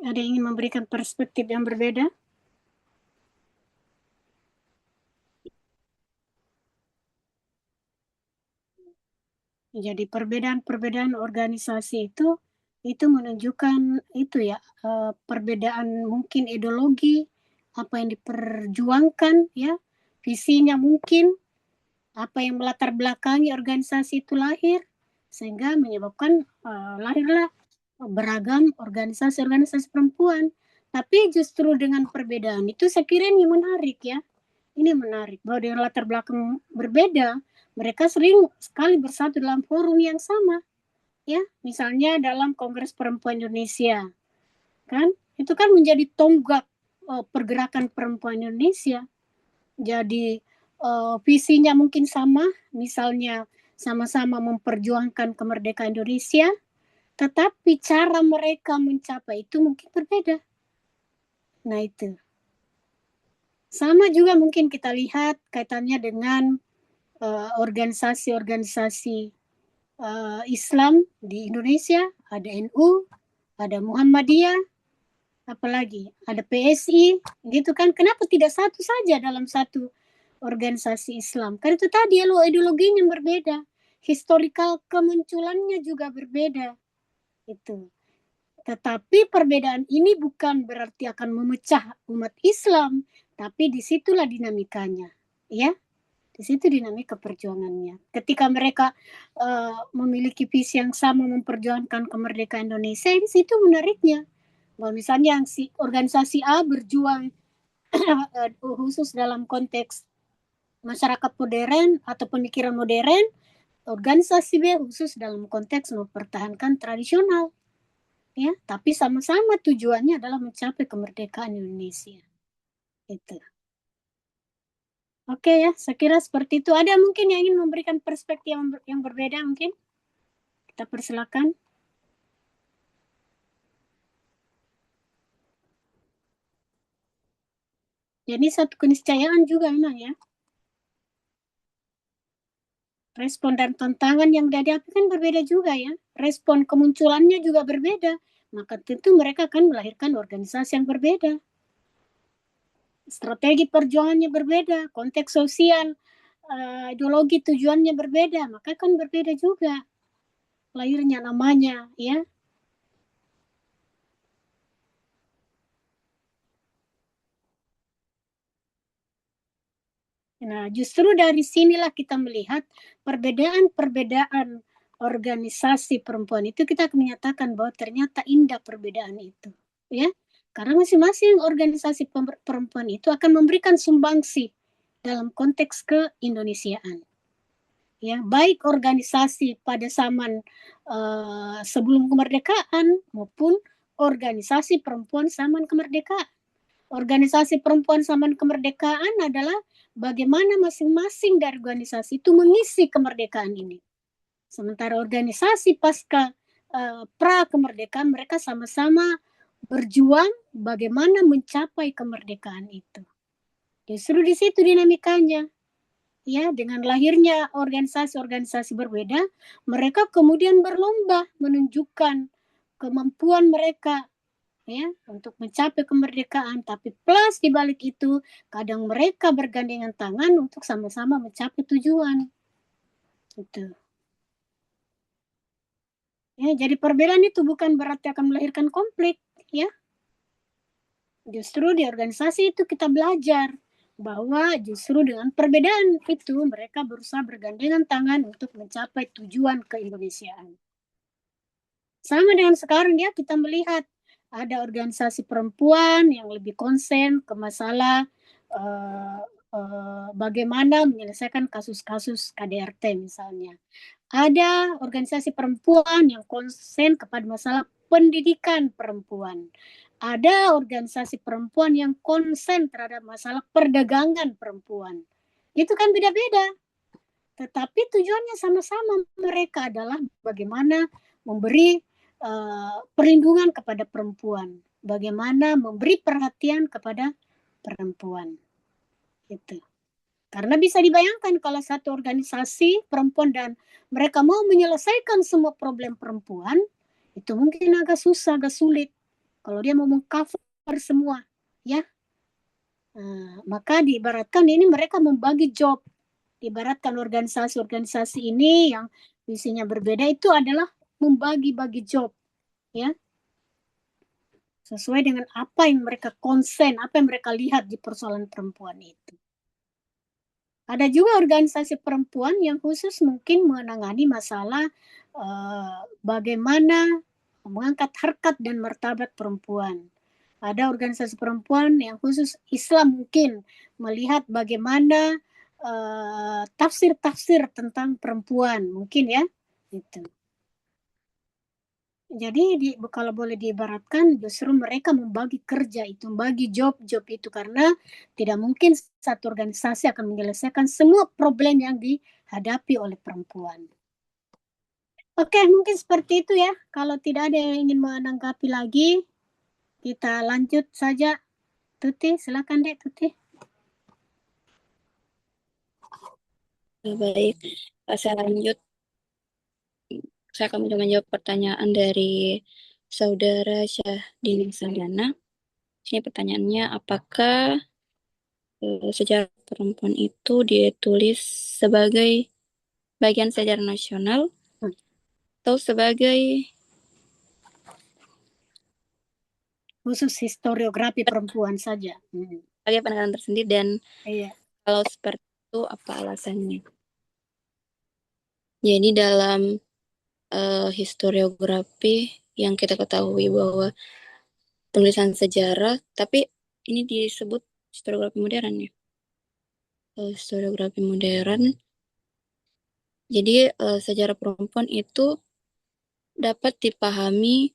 Ada yang ingin memberikan perspektif yang berbeda? Jadi perbedaan-perbedaan organisasi itu menunjukkan itu ya, perbedaan mungkin ideologi, apa yang diperjuangkan ya, visinya mungkin, apa yang melatar belakangi organisasi itu lahir, sehingga menyebabkan lahirlah beragam organisasi-organisasi perempuan. Tapi justru dengan perbedaan itu saya kira ini menarik ya. Ini menarik bahwa dengan latar belakang berbeda, mereka sering sekali bersatu dalam forum yang sama. Ya, misalnya dalam Kongres Perempuan Indonesia. Kan? Itu kan menjadi tonggak pergerakan perempuan Indonesia. Jadi visinya mungkin sama, misalnya sama-sama memperjuangkan kemerdekaan Indonesia, tetapi cara mereka mencapai itu mungkin berbeda. Nah itu. Sama juga mungkin kita lihat kaitannya dengan organisasi-organisasi Islam di Indonesia. Ada NU, ada Muhammadiyah, apalagi ada PSI, gitu kan. Kenapa tidak satu saja dalam satu organisasi Islam? Kan itu tadi ideologinya berbeda, historical kemunculannya juga berbeda. Itu. Tetapi perbedaan ini bukan berarti akan memecah umat Islam, tapi disitulah dinamikanya, ya. Di situ dinamika perjuangannya. Ketika mereka memiliki visi yang sama memperjuangkan kemerdekaan Indonesia, di situ menariknya. Bahwa misalnya si organisasi A berjuang khusus dalam konteks masyarakat modern atau pemikiran modern, organisasi B khusus dalam konteks mempertahankan tradisional. Ya, tapi sama-sama tujuannya adalah mencapai kemerdekaan Indonesia. Itu. Oke ya, saya kira seperti itu. Ada mungkin yang ingin memberikan perspektif yang berbeda mungkin? Kita persilakan. Jadi satu keniscayaan juga memang ya. Respon dan tantangan yang dihadapi kan berbeda juga ya. Respon kemunculannya juga berbeda. Maka tentu mereka akan melahirkan organisasi yang berbeda. Strategi perjuangannya berbeda, konteks sosial, ideologi tujuannya berbeda, maka kan berbeda juga lahirnya namanya ya. Nah, justru dari sinilah kita melihat perbedaan-perbedaan organisasi perempuan itu kita akan menyatakan bahwa ternyata indah perbedaan itu, ya. Karena masing-masing organisasi perempuan itu akan memberikan sumbangsi dalam konteks keindonesiaan. Ya, baik organisasi pada zaman sebelum kemerdekaan maupun organisasi perempuan zaman kemerdekaan. Organisasi perempuan zaman kemerdekaan adalah bagaimana masing-masing dari organisasi itu mengisi kemerdekaan ini. Sementara organisasi pasca pra kemerdekaan mereka sama-sama berjuang bagaimana mencapai kemerdekaan itu. Justru di situ dinamikanya. Ya, dengan lahirnya organisasi-organisasi berbeda, mereka kemudian berlomba menunjukkan kemampuan mereka ya untuk mencapai kemerdekaan, tapi plus di balik itu kadang mereka bergandengan tangan untuk sama-sama mencapai tujuan. Itu. Ya, jadi perbedaan itu bukan berarti akan melahirkan konflik, ya. Justru di organisasi itu kita belajar bahwa justru dengan perbedaan itu mereka berusaha bergandengan tangan untuk mencapai tujuan keindonesiaan. Sama dengan sekarang ya, kita melihat ada organisasi perempuan yang lebih konsen ke masalah bagaimana menyelesaikan kasus-kasus KDRT misalnya. Ada organisasi perempuan yang konsen kepada masalah pendidikan perempuan. Ada organisasi perempuan yang konsen terhadap masalah perdagangan perempuan. Itu kan beda-beda. Tetapi tujuannya sama-sama, mereka adalah bagaimana memberi perlindungan kepada perempuan, bagaimana memberi perhatian kepada perempuan. Itu. Karena bisa dibayangkan kalau satu organisasi perempuan dan mereka mau menyelesaikan semua problem perempuan, itu mungkin agak susah, agak sulit. Kalau dia mau mengcover semua, ya. Maka diibaratkan ini mereka membagi job. Diibaratkan organisasi-organisasi ini yang visinya berbeda itu adalah membagi-bagi job, ya. Sesuai dengan apa yang mereka konsen, apa yang mereka lihat di persoalan perempuan itu. Ada juga organisasi perempuan yang khusus mungkin menangani masalah bagaimana mengangkat harkat dan martabat perempuan. Ada organisasi perempuan yang khusus Islam mungkin melihat bagaimana tafsir-tafsir tentang perempuan mungkin ya. Gitu. Jadi kalau boleh diibaratkan justru mereka membagi kerja itu, membagi job-job itu karena tidak mungkin satu organisasi akan menyelesaikan semua problem yang dihadapi oleh perempuan. Oke, mungkin seperti itu ya. Kalau tidak ada yang ingin menanggapi lagi, kita lanjut saja. Tuti, silakan deh Tuti. Baik, saya lanjut. Saya akan mencoba menjawab pertanyaan dari Saudara Syahdini Sandana. Ini pertanyaannya, apakah sejarah perempuan itu ditulis sebagai bagian sejarah nasional atau sebagai khusus historiografi perempuan saja. sebagai penekanan tersendiri, dan Iya. kalau seperti itu apa alasannya? Jadi dalam historiografi yang kita ketahui bahwa penulisan sejarah, tapi ini disebut historiografi modern ya. Historiografi modern. Jadi sejarah perempuan itu dapat dipahami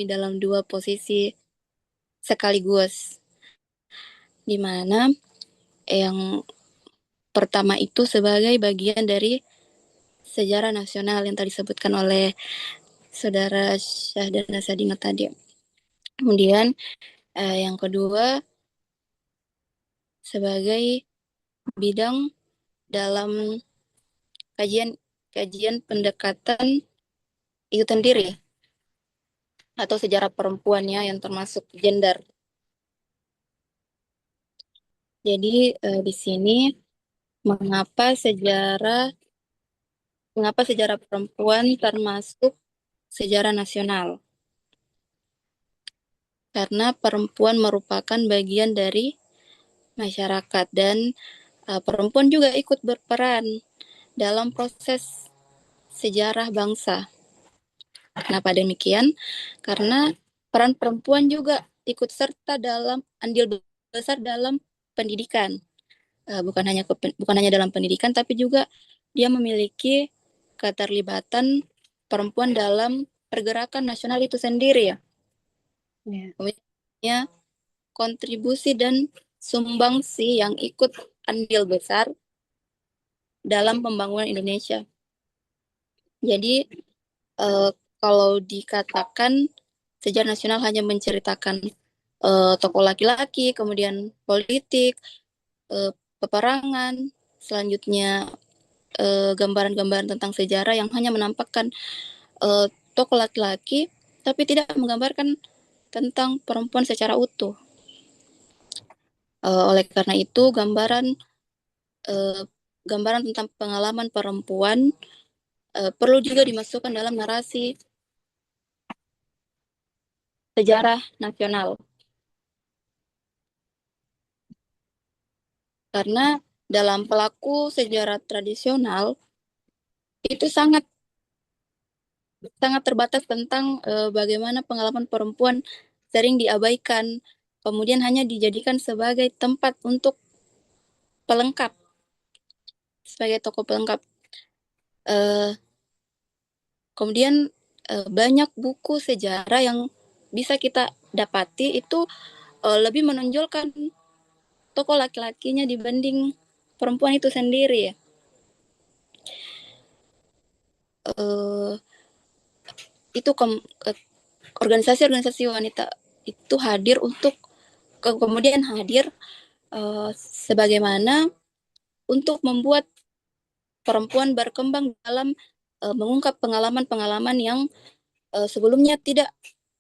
dalam dua posisi sekaligus, di mana yang pertama itu sebagai bagian dari sejarah nasional yang tadi disebutkan oleh Saudara Syahdana Sadingat tadi. Kemudian yang kedua sebagai bidang dalam kajian pendekatan itu sendiri atau sejarah perempuannya yang termasuk gender. Jadi di sini mengapa sejarah perempuan termasuk sejarah nasional? Karena perempuan merupakan bagian dari masyarakat dan perempuan juga ikut berperan dalam proses sejarah bangsa. Kenapa demikian? Karena peran perempuan juga ikut serta dalam andil besar dalam pendidikan. Bukan hanya dalam pendidikan, tapi juga dia memiliki keterlibatan perempuan dalam pergerakan nasional itu sendiri ya. Kemudian kontribusi dan sumbangsi yang ikut andil besar dalam pembangunan Indonesia. Jadi kalau dikatakan sejarah nasional hanya menceritakan tokoh laki-laki, kemudian politik, peperangan, selanjutnya gambaran-gambaran tentang sejarah yang hanya menampakkan tokoh laki-laki, tapi tidak menggambarkan tentang perempuan secara utuh. Oleh karena itu, gambaran tentang pengalaman perempuan perlu juga dimasukkan dalam narasi sejarah nasional. Karena dalam pelaku sejarah tradisional itu sangat terbatas tentang bagaimana pengalaman perempuan sering diabaikan, kemudian hanya dijadikan sebagai tempat untuk pelengkap, sebagai tokoh pelengkap. Kemudian banyak buku sejarah yang bisa kita dapati itu lebih menonjolkan tokoh laki-lakinya dibanding perempuan itu sendiri ya. itu organisasi-organisasi wanita itu hadir untuk kemudian hadir sebagaimana untuk membuat perempuan berkembang dalam mengungkap pengalaman-pengalaman yang sebelumnya tidak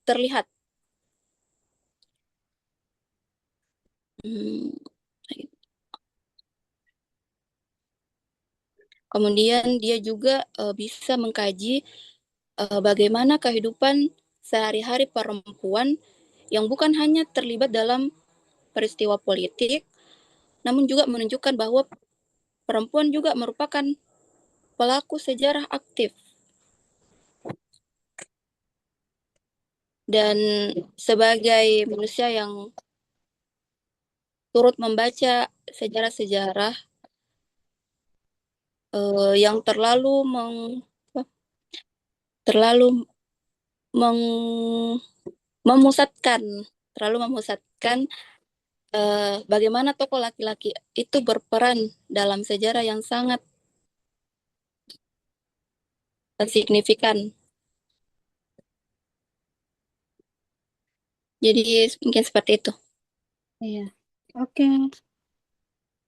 terlihat. Kemudian dia juga bisa mengkaji bagaimana kehidupan sehari-hari perempuan yang bukan hanya terlibat dalam peristiwa politik, namun juga menunjukkan bahwa perempuan juga merupakan pelaku sejarah aktif. Dan sebagai manusia yang turut membaca sejarah-sejarah yang terlalu memusatkan bagaimana tokoh laki-laki itu berperan dalam sejarah yang sangat signifikan. Jadi mungkin seperti itu. Iya, oke.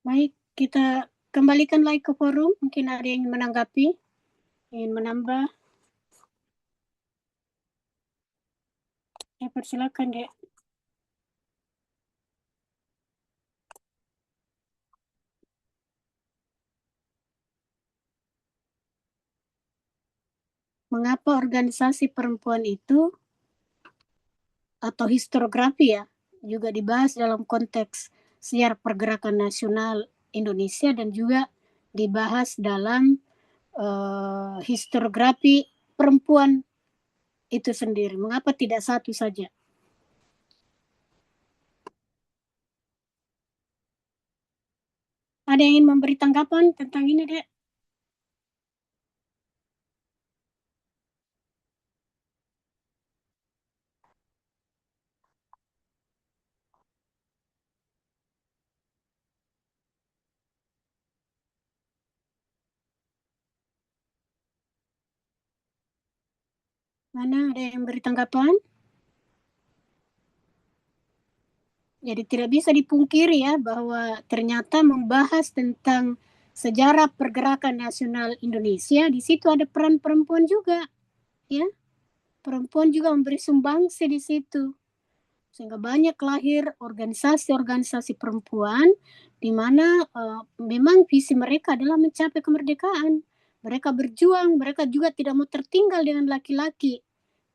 Baik, kita kembalikan lagi ke forum. Mungkin ada yang menanggapi, ingin menambah. Ya, persilakan, Dek. Mengapa organisasi perempuan itu atau historiografi ya juga dibahas dalam konteks sejarah pergerakan nasional Indonesia dan juga dibahas dalam historiografi perempuan itu sendiri. Mengapa tidak satu saja? Ada yang ingin memberi tanggapan tentang ini, Dek? Mana ada yang beri tanggapan? Jadi tidak bisa dipungkiri ya bahwa ternyata membahas tentang sejarah pergerakan nasional Indonesia, di situ ada peran perempuan juga, ya. Perempuan juga memberi sumbangsi di situ. Sehingga banyak lahir organisasi-organisasi perempuan di mana memang visi mereka adalah mencapai kemerdekaan. Mereka berjuang, mereka juga tidak mau tertinggal dengan laki-laki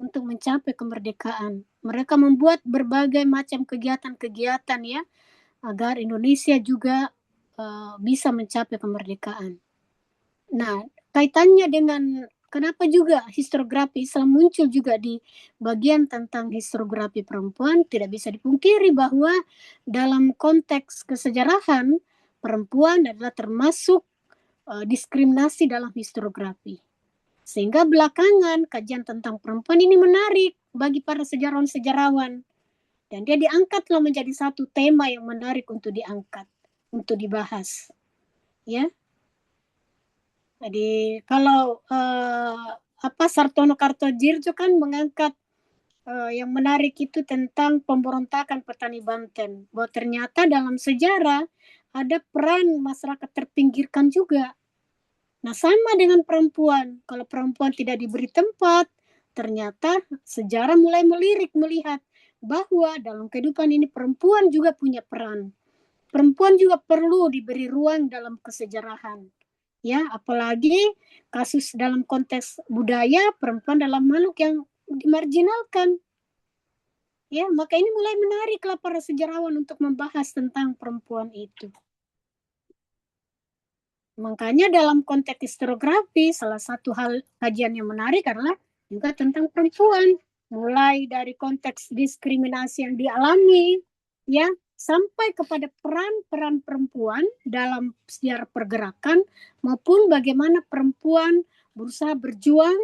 untuk mencapai kemerdekaan. Mereka membuat berbagai macam kegiatan-kegiatan ya agar Indonesia juga bisa mencapai kemerdekaan. Nah, kaitannya dengan kenapa juga historiografi Islam muncul juga di bagian tentang historiografi perempuan, tidak bisa dipungkiri bahwa dalam konteks kesejarahan perempuan adalah termasuk diskriminasi dalam historiografi. Sehingga belakangan kajian tentang perempuan ini menarik bagi para sejarawan-sejarawan. Dan dia diangkatlah menjadi satu tema yang menarik untuk diangkat, untuk dibahas. Ya. Jadi kalau Sartono Kartodjirjo kan mengangkat yang menarik itu tentang pemberontakan petani Banten. Bahwa ternyata dalam sejarah ada peran masyarakat terpinggirkan juga. Nah sama dengan perempuan. Kalau perempuan tidak diberi tempat, ternyata sejarah mulai melirik melihat bahwa dalam kehidupan ini perempuan juga punya peran. Perempuan juga perlu diberi ruang dalam kesejarahan. Ya, apalagi kasus dalam konteks budaya perempuan dalam makhluk yang dimarginalkan. Ya, maka ini mulai menariklah para sejarawan untuk membahas tentang perempuan itu. Makanya dalam konteks historiografi salah satu hal kajian yang menarik adalah juga tentang perempuan, mulai dari konteks diskriminasi yang dialami, ya, sampai kepada peran-peran perempuan dalam sejarah pergerakan maupun bagaimana perempuan berusaha berjuang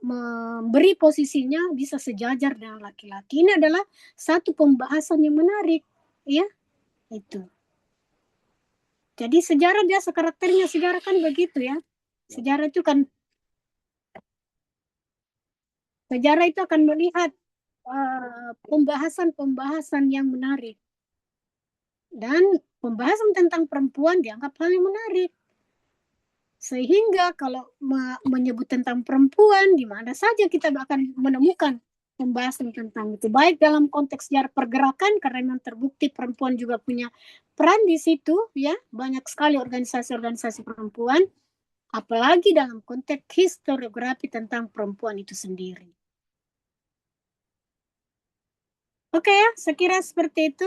memberi posisinya bisa sejajar dengan laki-laki. Ini adalah satu pembahasan yang menarik, ya, itu. Jadi sejarah biasa karakternya sejarah kan begitu ya. Sejarah itu kan Sejarah itu akan melihat pembahasan-pembahasan yang menarik. Dan pembahasan tentang perempuan dianggap hal yang menarik. Sehingga kalau menyebut tentang perempuan, di mana saja kita akan menemukan pembahasan tentang itu. Baik dalam konteks sejarah pergerakan, karena memang terbukti perempuan juga punya peran di situ, ya, banyak sekali organisasi-organisasi perempuan, apalagi dalam konteks historiografi tentang perempuan itu sendiri. Oke ya, saya kira seperti itu.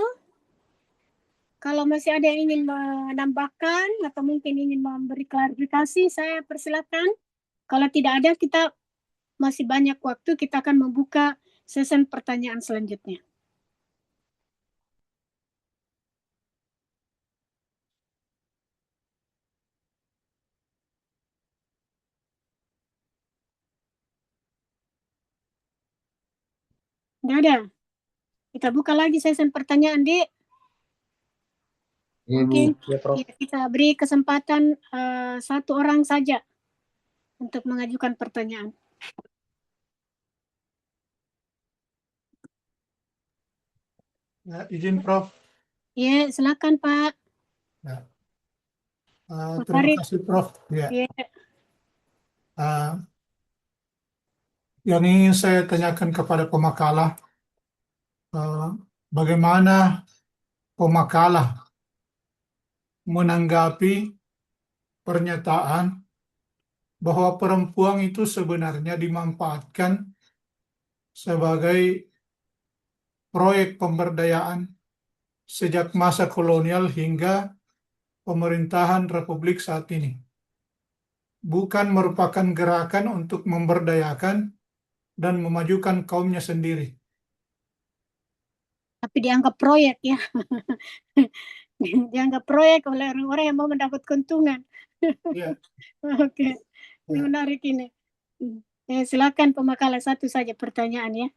Kalau masih ada yang ingin menambahkan atau mungkin ingin memberi klarifikasi, saya persilakan. Kalau tidak ada, kita masih banyak waktu, kita akan membuka sesi pertanyaan selanjutnya. Tidak ada. Kita buka lagi sesi pertanyaan, Dik. Iya, Bu. Mungkin Ya, Prof. kita beri kesempatan satu orang saja untuk mengajukan pertanyaan. Ya, izin Prof. Ya, silakan Pak. Ya. Pak Terima Farid. kasih Prof. Ya. Ya, Yang ingin saya tanyakan kepada pemakalah, bagaimana pemakalah menanggapi pernyataan bahwa perempuan itu sebenarnya dimanfaatkan sebagai proyek pemberdayaan sejak masa kolonial hingga pemerintahan Republik saat ini. Bukan merupakan gerakan untuk memberdayakan dan memajukan kaumnya sendiri. tapi dianggap proyek ya. Dianggap proyek oleh orang-orang yang mau mendapat keuntungan. Ya. Oke, ini Ya. menarik ini. Silakan pemakalah satu saja pertanyaan ya.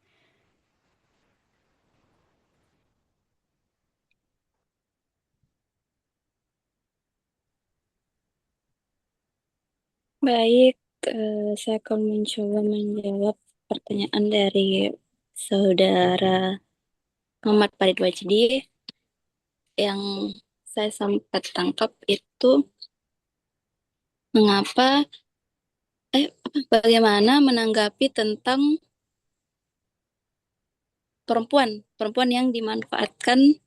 Baik, saya akan mencoba menjawab pertanyaan dari saudara Muhammad Farid Wajdi. Yang saya sempat tangkap itu mengapa, bagaimana menanggapi tentang perempuan yang dimanfaatkan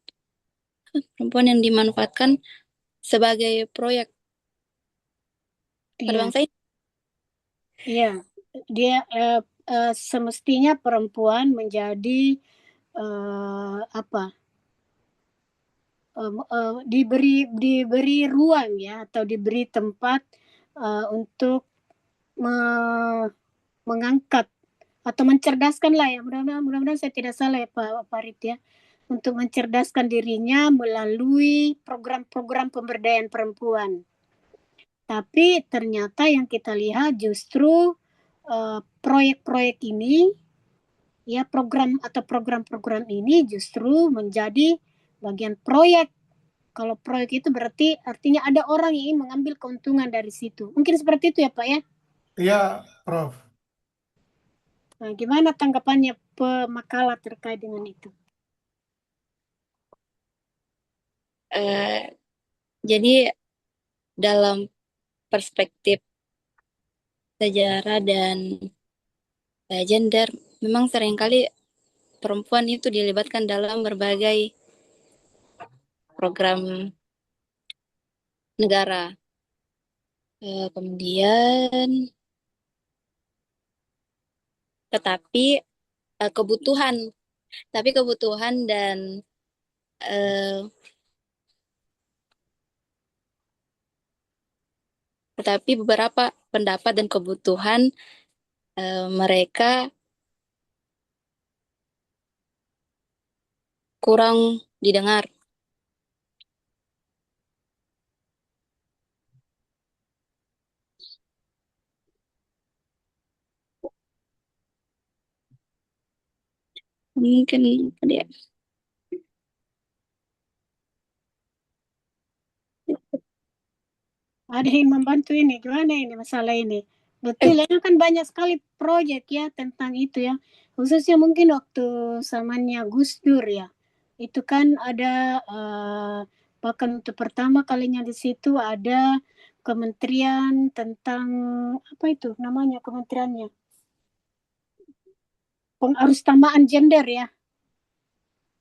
sebagai proyek pada Iya, bangsa ini. iya. Dia semestinya perempuan menjadi diberi ruang ya, atau diberi tempat untuk mengangkat atau mencerdaskan lah ya, mudah-mudahan saya tidak salah ya Pak Farid ya, untuk mencerdaskan dirinya melalui program-program pemberdayaan perempuan. Tapi ternyata yang kita lihat justru proyek-proyek ini ya, program-program ini justru menjadi bagian proyek. Kalau proyek itu berarti artinya ada orang yang ingin mengambil keuntungan dari situ. Mungkin seperti itu ya Pak ya? Iya, Prof. Nah, gimana tanggapannya pemakalah terkait dengan itu? Jadi dalam perspektif sejarah dan gender, memang seringkali perempuan itu dilibatkan dalam berbagai program negara. Kemudian, tetapi kebutuhan, dan tetapi beberapa pendapat dan kebutuhan mereka kurang didengar. Mungkin dia. Ada yang membantu ini, gimana ini masalah ini? Betul, ya kan banyak sekali proyek ya tentang itu ya. Khususnya mungkin waktu zamannya Gus Dur ya. Itu kan ada bahkan untuk pertama kalinya di situ ada kementerian tentang apa itu namanya kementeriannya pengarustamaan gender ya,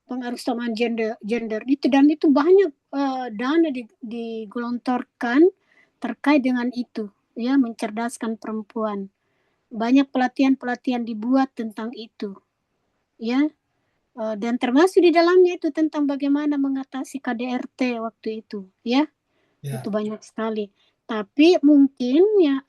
pengarustamaan gender itu, dan itu banyak dana digelontorkan terkait dengan itu ya, mencerdaskan perempuan. Banyak pelatihan-pelatihan dibuat tentang itu ya. Dan termasuk di dalamnya itu tentang bagaimana mengatasi KDRT waktu itu ya. Ya. Itu banyak sekali. Tapi mungkin ya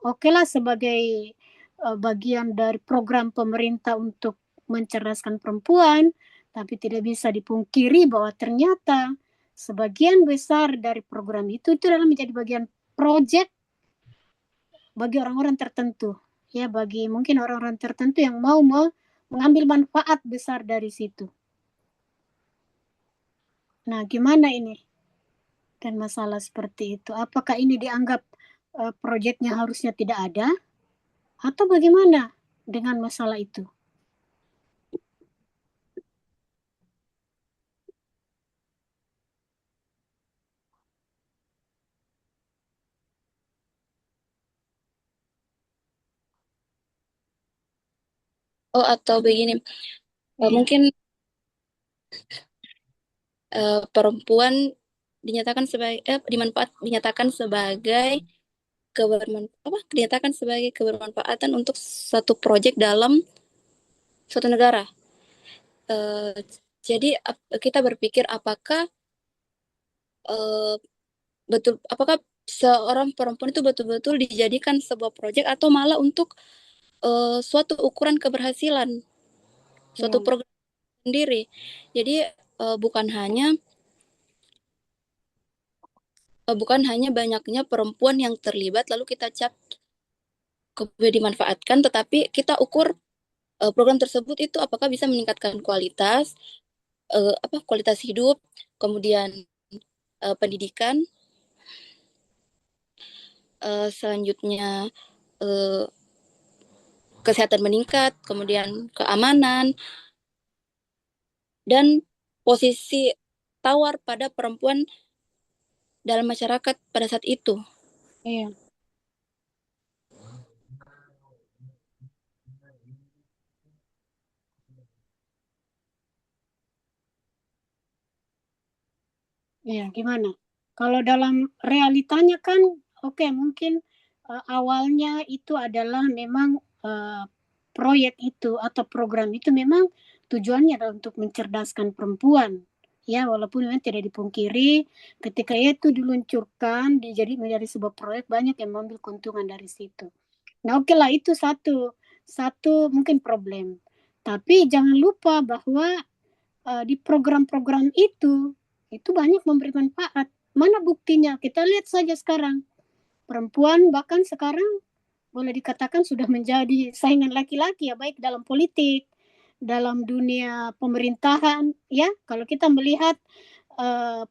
oke lah sebagai bagian dari program pemerintah untuk mencerdaskan perempuan, tapi tidak bisa dipungkiri bahwa ternyata sebagian besar dari program itu adalah menjadi bagian proyek bagi orang-orang tertentu ya, bagi mungkin orang-orang tertentu yang mau mengambil manfaat besar dari situ. Nah, gimana ini dan masalah seperti itu? Apakah ini dianggap proyeknya harusnya tidak ada atau bagaimana dengan masalah itu? Oh, atau begini, mungkin perempuan dinyatakan sebagai kebermanfaatan untuk satu proyek dalam suatu negara. Jadi kita berpikir apakah seorang perempuan itu betul-betul dijadikan sebuah proyek atau malah untuk suatu ukuran keberhasilan suatu program sendiri. Jadi bukan hanya banyaknya perempuan yang terlibat lalu kita cap kemudian dimanfaatkan, tetapi kita ukur program tersebut itu apakah bisa meningkatkan kualitas hidup, kemudian pendidikan, selanjutnya kesehatan meningkat, kemudian keamanan, dan posisi tawar pada perempuan dalam masyarakat pada saat itu. Iya. Iya, gimana? Kalau dalam realitanya kan, oke, mungkin awalnya itu adalah memang proyek itu atau program itu memang tujuannya adalah untuk mencerdaskan perempuan. Ya, walaupun memang tidak dipungkiri ketika itu diluncurkan, jadi menjadi sebuah proyek, banyak yang mengambil keuntungan dari situ. Nah, oke lah, itu satu mungkin problem. Tapi jangan lupa bahwa di program-program itu banyak memberi manfaat. Mana buktinya? Kita lihat saja sekarang. Perempuan bahkan sekarang boleh dikatakan sudah menjadi saingan laki-laki ya, baik dalam politik, dalam dunia pemerintahan ya. Kalau kita melihat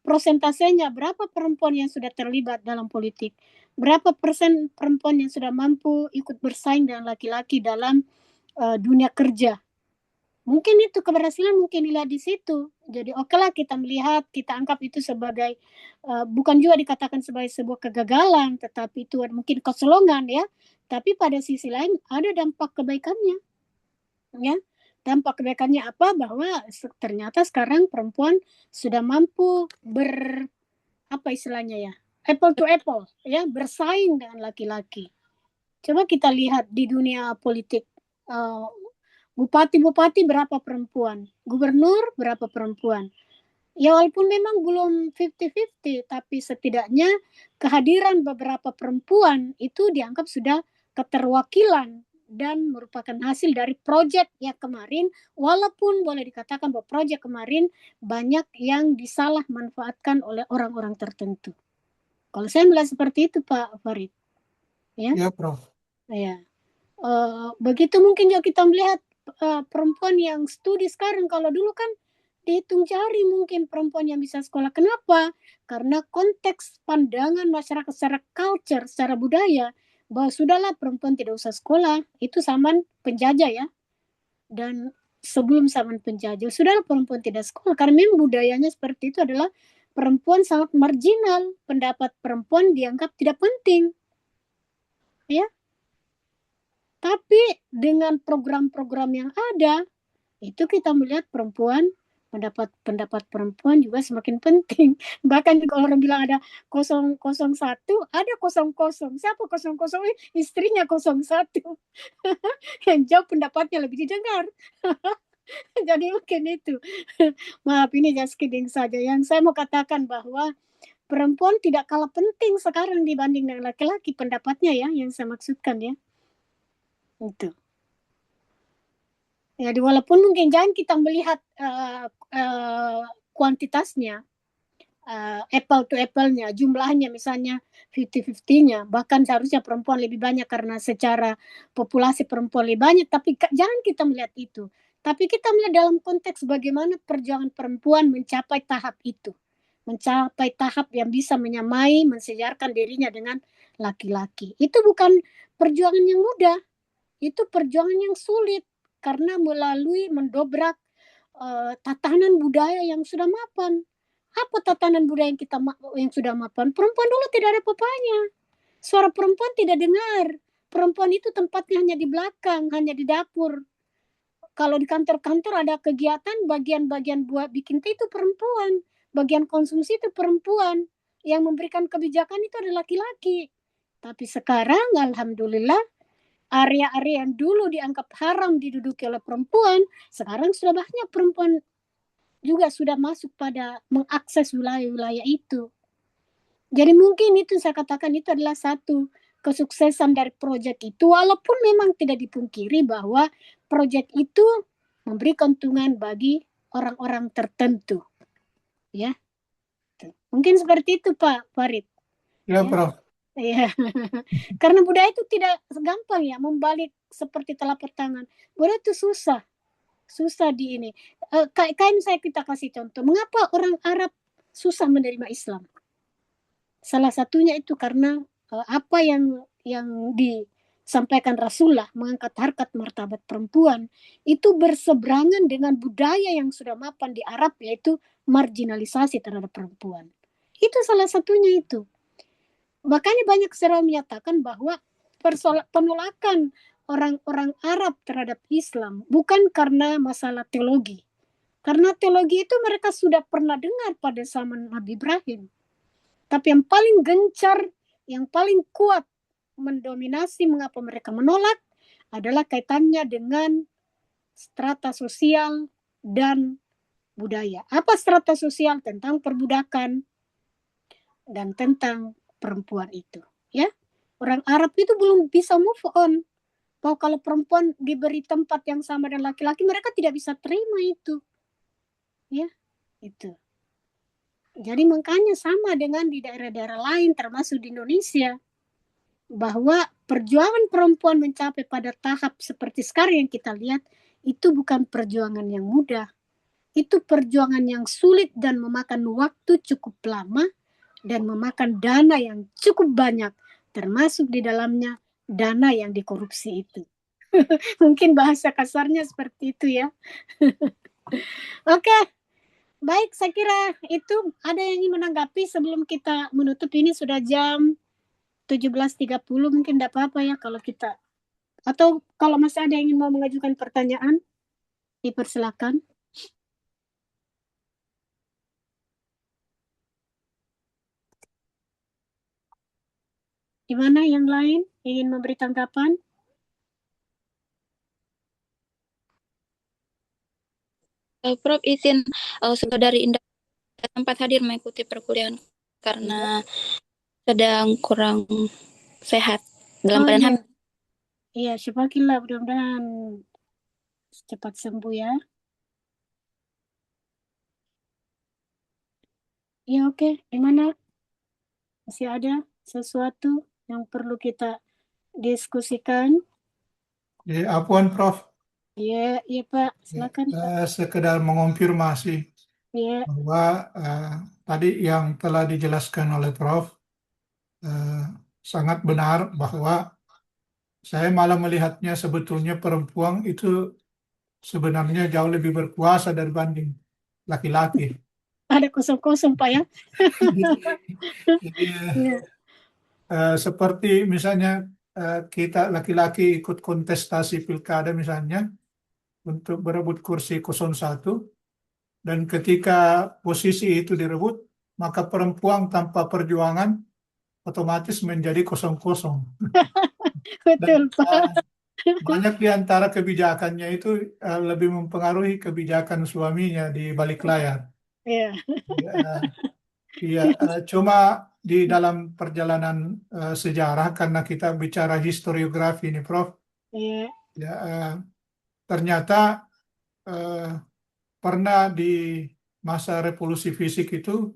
prosentasenya berapa perempuan yang sudah terlibat dalam politik, berapa persen perempuan yang sudah mampu ikut bersaing dengan laki-laki dalam dunia kerja. Mungkin itu keberhasilan mungkin dilihat di situ. Jadi oke lah kita melihat, kita anggap itu sebagai bukan juga dikatakan sebagai sebuah kegagalan, tetapi itu mungkin kecolongan ya. Tapi pada sisi lain ada dampak kebaikannya, ya. Dampak kebaikannya apa? Bahwa ternyata sekarang perempuan sudah mampu apa istilahnya ya, apple to apple, ya, bersaing dengan laki-laki. Coba kita lihat di dunia politik. Bupati-bupati berapa perempuan, gubernur berapa perempuan. Ya walaupun memang belum 50-50, tapi setidaknya kehadiran beberapa perempuan itu dianggap sudah keterwakilan dan merupakan hasil dari proyek yang kemarin, walaupun boleh dikatakan bahwa proyek kemarin banyak yang disalah manfaatkan oleh orang-orang tertentu. Kalau saya melihat seperti itu Pak Farid. Ya, Ya, Prof. Ya. Begitu mungkin juga kita melihat perempuan yang studi sekarang. Kalau dulu kan dihitung jari mungkin perempuan yang bisa sekolah. Kenapa? Karena konteks pandangan masyarakat secara culture, secara budaya, bahwa sudahlah perempuan tidak usah sekolah, itu zaman penjajah ya. Dan sebelum zaman penjajah, sudahlah perempuan tidak sekolah, karena memang budayanya seperti itu adalah perempuan sangat marginal, pendapat perempuan dianggap tidak penting. Ya, tapi dengan program-program yang ada, itu kita melihat pendapat perempuan juga semakin penting. Bahkan kalau orang bilang ada 001, ada 00. Siapa 00? Istrinya 01. Yang jauh pendapatnya lebih didengar. Jadi mungkin itu. Maaf, ini just kidding saja. Yang saya mau katakan bahwa perempuan tidak kalah penting sekarang dibanding dengan laki-laki, pendapatnya ya, yang saya maksudkan ya. Itu. Jadi walaupun mungkin jangan kita melihat kuantitasnya, apple to apple-nya, jumlahnya misalnya 50-50-nya, bahkan seharusnya perempuan lebih banyak karena secara populasi perempuan lebih banyak, tapi jangan kita melihat itu. Tapi kita melihat dalam konteks bagaimana perjuangan perempuan mencapai tahap itu. Mencapai tahap yang bisa menyamai, mensejarkan dirinya dengan laki-laki. Itu bukan perjuangan yang mudah. Itu perjuangan yang sulit. Karena melalui mendobrak tatanan budaya yang sudah mapan. Apa tatanan budaya yang sudah mapan? Perempuan dulu tidak ada apa-apanya. Suara perempuan tidak dengar. Perempuan itu tempatnya hanya di belakang, hanya di dapur. Kalau di kantor-kantor ada kegiatan, bagian-bagian buat bikin teh itu perempuan. Bagian konsumsi itu perempuan. Yang memberikan kebijakan itu adalah laki-laki. Tapi sekarang, alhamdulillah, area-area yang dulu dianggap haram diduduki oleh perempuan, sekarang sudah banyak perempuan juga sudah masuk pada mengakses wilayah-wilayah itu. Jadi mungkin itu saya katakan itu adalah satu kesuksesan dari proyek itu, walaupun memang tidak dipungkiri bahwa proyek itu memberi keuntungan bagi orang-orang tertentu. Ya. Mungkin seperti itu Pak Farid. Ya, Prof. Iya, karena budaya itu tidak gampang ya, membalik seperti telapak tangan. Budaya itu susah di ini. Kain saya kita kasih contoh. Mengapa orang Arab susah menerima Islam? Salah satunya itu karena apa yang disampaikan Rasulullah mengangkat harkat martabat perempuan itu berseberangan dengan budaya yang sudah mapan di Arab, yaitu marginalisasi terhadap perempuan. Itu salah satunya itu. Makanya banyak sejarawan menyatakan bahwa penolakan orang-orang Arab terhadap Islam bukan karena masalah teologi. Karena teologi itu mereka sudah pernah dengar pada zaman Nabi Ibrahim. Tapi yang paling gencar, yang paling kuat mendominasi mengapa mereka menolak adalah kaitannya dengan strata sosial dan budaya. Apa strata sosial? Tentang perbudakan dan tentang perempuan itu, ya. Orang Arab itu belum bisa move on. Bahwa kalau perempuan diberi tempat yang sama dengan laki-laki, mereka tidak bisa terima itu. Ya, itu. Jadi makanya sama dengan di daerah-daerah lain, termasuk di Indonesia, bahwa perjuangan perempuan mencapai pada tahap seperti sekarang yang kita lihat, itu bukan perjuangan yang mudah. Itu perjuangan yang sulit dan memakan waktu cukup lama, dan memakan dana yang cukup banyak, termasuk di dalamnya dana yang dikorupsi itu. Mungkin bahasa kasarnya seperti itu ya. Oke, baik, saya kira itu. Ada yang ingin menanggapi sebelum kita menutup? Ini sudah jam 17.30, mungkin tidak apa-apa ya kalau kita, atau kalau masih ada yang ingin mau mengajukan pertanyaan, dipersilakan. Di mana yang lain ingin memberi tanggapan? Prof, izin Saudari Indah tempat hadir mengikuti perkuliahan karena sedang kurang sehat dalam keadaan hamil. Iya, syukurlah, mudah-mudahan cepat sembuh ya. Iya, oke. Gimana? Masih ada sesuatu yang perlu kita diskusikan? Ya, Apuan, Prof. Iya, iya Pak. Silakan. Sekedar mengonfirmasi bahwa tadi yang telah dijelaskan oleh Prof sangat benar bahwa Saya malah melihatnya sebetulnya perempuan itu sebenarnya jauh lebih berkuasa dibanding laki-laki. Ada kosong-kosong Pak ya. Jadi, Iya. seperti misalnya kita laki-laki ikut kontestasi pilkada misalnya untuk berebut kursi 01, dan ketika posisi itu direbut, maka perempuan tanpa perjuangan otomatis menjadi 00. Dan Betul Pak. banyak di antara kebijakannya itu lebih mempengaruhi kebijakan suaminya di balik layar. Iya. Ya, iya, cuma di dalam perjalanan sejarah, karena kita bicara historiografi ini, Prof, Iya. ya, ternyata eh, pernah di masa revolusi fisik itu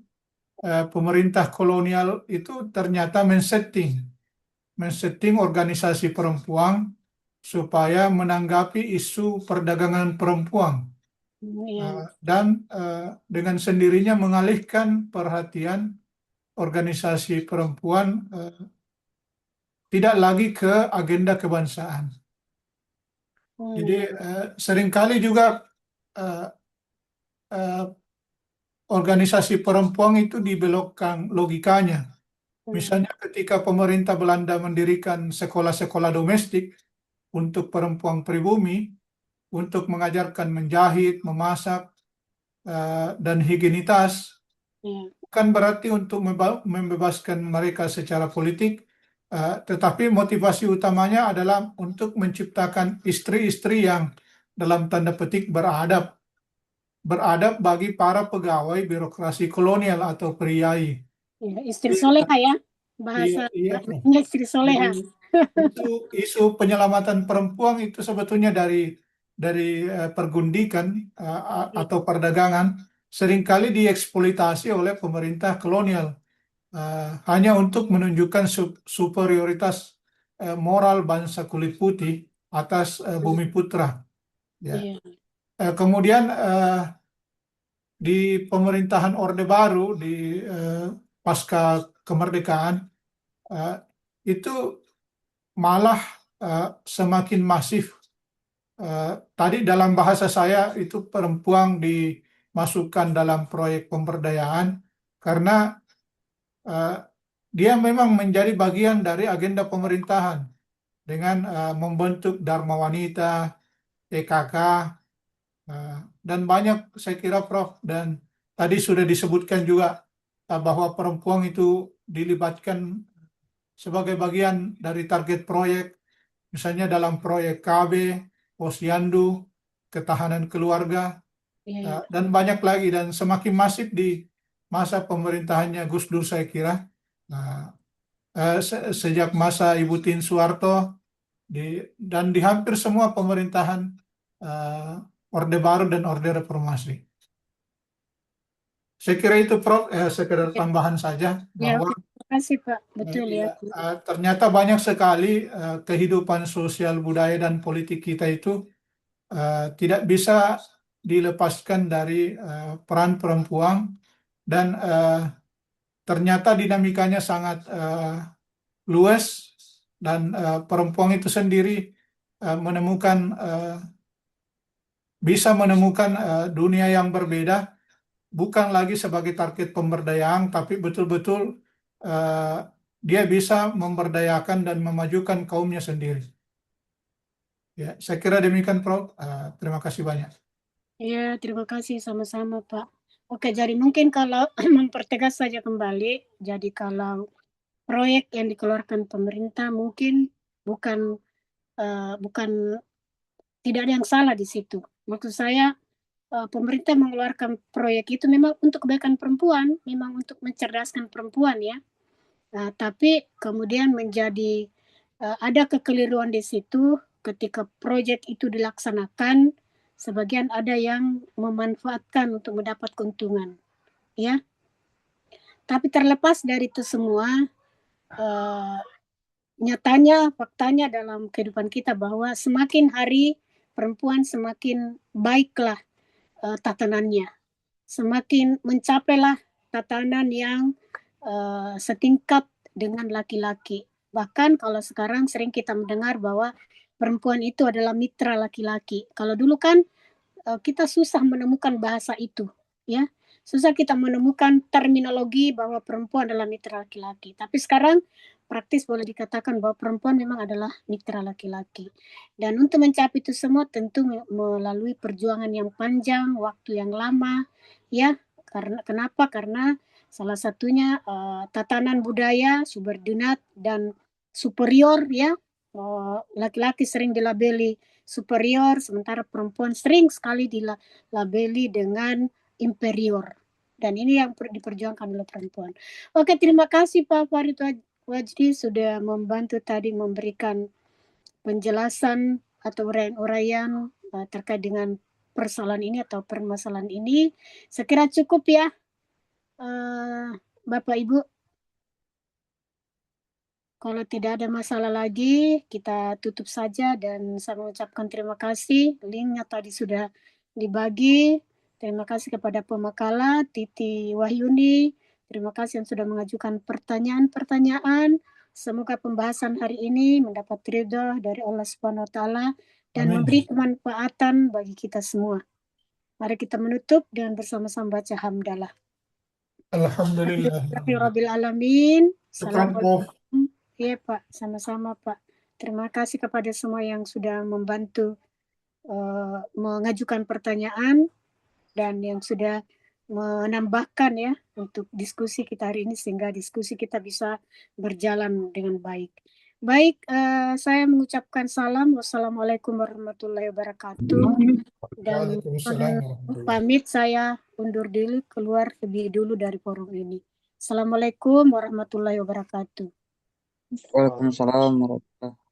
pemerintah kolonial itu ternyata men-setting organisasi perempuan supaya menanggapi isu perdagangan perempuan. Iya. Dan dengan sendirinya mengalihkan perhatian organisasi perempuan tidak lagi ke agenda kebangsaan. Jadi seringkali juga eh, eh, organisasi perempuan itu dibelokkan logikanya. Misalnya ketika pemerintah Belanda mendirikan sekolah-sekolah domestik untuk perempuan pribumi, untuk mengajarkan menjahit, memasak, dan higienitas, Iya. bukan berarti untuk membebaskan mereka secara politik, tetapi motivasi utamanya adalah untuk menciptakan istri-istri yang dalam tanda petik beradab bagi para pegawai birokrasi kolonial atau priai. Iya. Istri soleha ya. Iya, Bahasa iya. istri Jadi soleha. isu penyelamatan perempuan itu sebetulnya dari pergundikan atau perdagangan seringkali dieksploitasi oleh pemerintah kolonial, hanya untuk menunjukkan superioritas moral bangsa kulit putih atas bumi putra. Ya. Iya. Kemudian di pemerintahan Orde Baru di pasca kemerdekaan eh, itu malah semakin masif. Tadi dalam bahasa saya itu perempuan dimasukkan dalam proyek pemberdayaan karena eh, dia memang menjadi bagian dari agenda pemerintahan dengan membentuk Dharma Wanita, EKK, dan banyak saya kira Prof, dan tadi sudah disebutkan juga bahwa perempuan itu dilibatkan sebagai bagian dari target proyek, misalnya dalam proyek KB, Posyandu, ketahanan keluarga, Iya. dan banyak lagi, dan semakin masif di masa pemerintahannya Gus Dur saya kira. Nah, sejak masa Ibu Tien Soeharto dan di hampir semua pemerintahan Orde Baru dan Orde Reformasi. Saya kira itu Prof, sekedar tambahan saja Ya, bahwa terima kasih Pak. Betul ya. ternyata banyak sekali kehidupan sosial budaya dan politik kita itu tidak bisa dilepaskan dari peran perempuan, dan ternyata dinamikanya sangat luas, dan perempuan itu sendiri menemukan bisa menemukan dunia yang berbeda, bukan lagi sebagai target pemberdayaan, tapi betul-betul eh, dia bisa memberdayakan dan memajukan kaumnya sendiri. Ya, saya kira demikian, Prof. Terima kasih banyak. Ya, terima kasih sama-sama Pak. Oke, jadi mungkin kalau mempertegas saja kembali, jadi kalau proyek yang dikeluarkan pemerintah mungkin bukan bukan tidak ada yang salah di situ. Maksud saya pemerintah mengeluarkan proyek itu memang untuk kebaikan perempuan, memang untuk mencerdaskan perempuan ya. Tapi kemudian menjadi ada kekeliruan di situ ketika proyek itu dilaksanakan, sebagian ada yang memanfaatkan untuk mendapat keuntungan, ya. Tapi terlepas dari itu semua, nyatanya, faktanya dalam kehidupan kita bahwa semakin hari perempuan semakin baiklah tatanannya, semakin mencapailah tatanan yang setingkat dengan laki-laki. Bahkan kalau sekarang sering kita mendengar bahwa perempuan itu adalah mitra laki-laki. Kalau dulu kan kita susah menemukan bahasa itu, ya. Susah kita menemukan terminologi bahwa perempuan adalah mitra laki-laki. Tapi sekarang praktis boleh dikatakan bahwa perempuan memang adalah mitra laki-laki. Dan untuk mencapai itu semua tentu melalui perjuangan yang panjang, waktu yang lama, ya. Kenapa? Karena salah satunya tatanan budaya subordinat dan superior, ya. Laki-laki sering dilabeli superior, sementara perempuan sering sekali dilabeli dengan inferior. Dan ini yang diperjuangkan oleh perempuan. Oke, terima kasih Pak Farid Wajdi sudah membantu tadi memberikan penjelasan atau uraian terkait dengan persoalan ini atau permasalahan ini. Sekira cukup ya, Bapak Ibu. Kalau tidak ada masalah lagi, kita tutup saja dan saya mengucapkan terima kasih. Linknya tadi sudah dibagi. Terima kasih kepada pemakalah Titi Wahyuni. Terima kasih yang sudah mengajukan pertanyaan-pertanyaan. Semoga pembahasan hari ini mendapat ridha dari Allah Subhanahu wa taala dan memberi kemanfaatan bagi kita semua. Mari kita menutup dengan bersama-sama baca hamdalah. Alhamdulillah. Rabbil alamin. Assalamualaikum. Iya Pak, sama-sama Pak. Terima kasih kepada semua yang sudah membantu mengajukan pertanyaan dan yang sudah menambahkan ya untuk diskusi kita hari ini sehingga diskusi kita bisa berjalan dengan baik. Baik, saya mengucapkan salam. Wassalamualaikum warahmatullahi wabarakatuh. Dan pamit saya undur diri keluar lebih dulu dari forum ini. Assalamualaikum warahmatullahi wabarakatuh. Waalaikumsalam warahmatullahi wabarakatuh.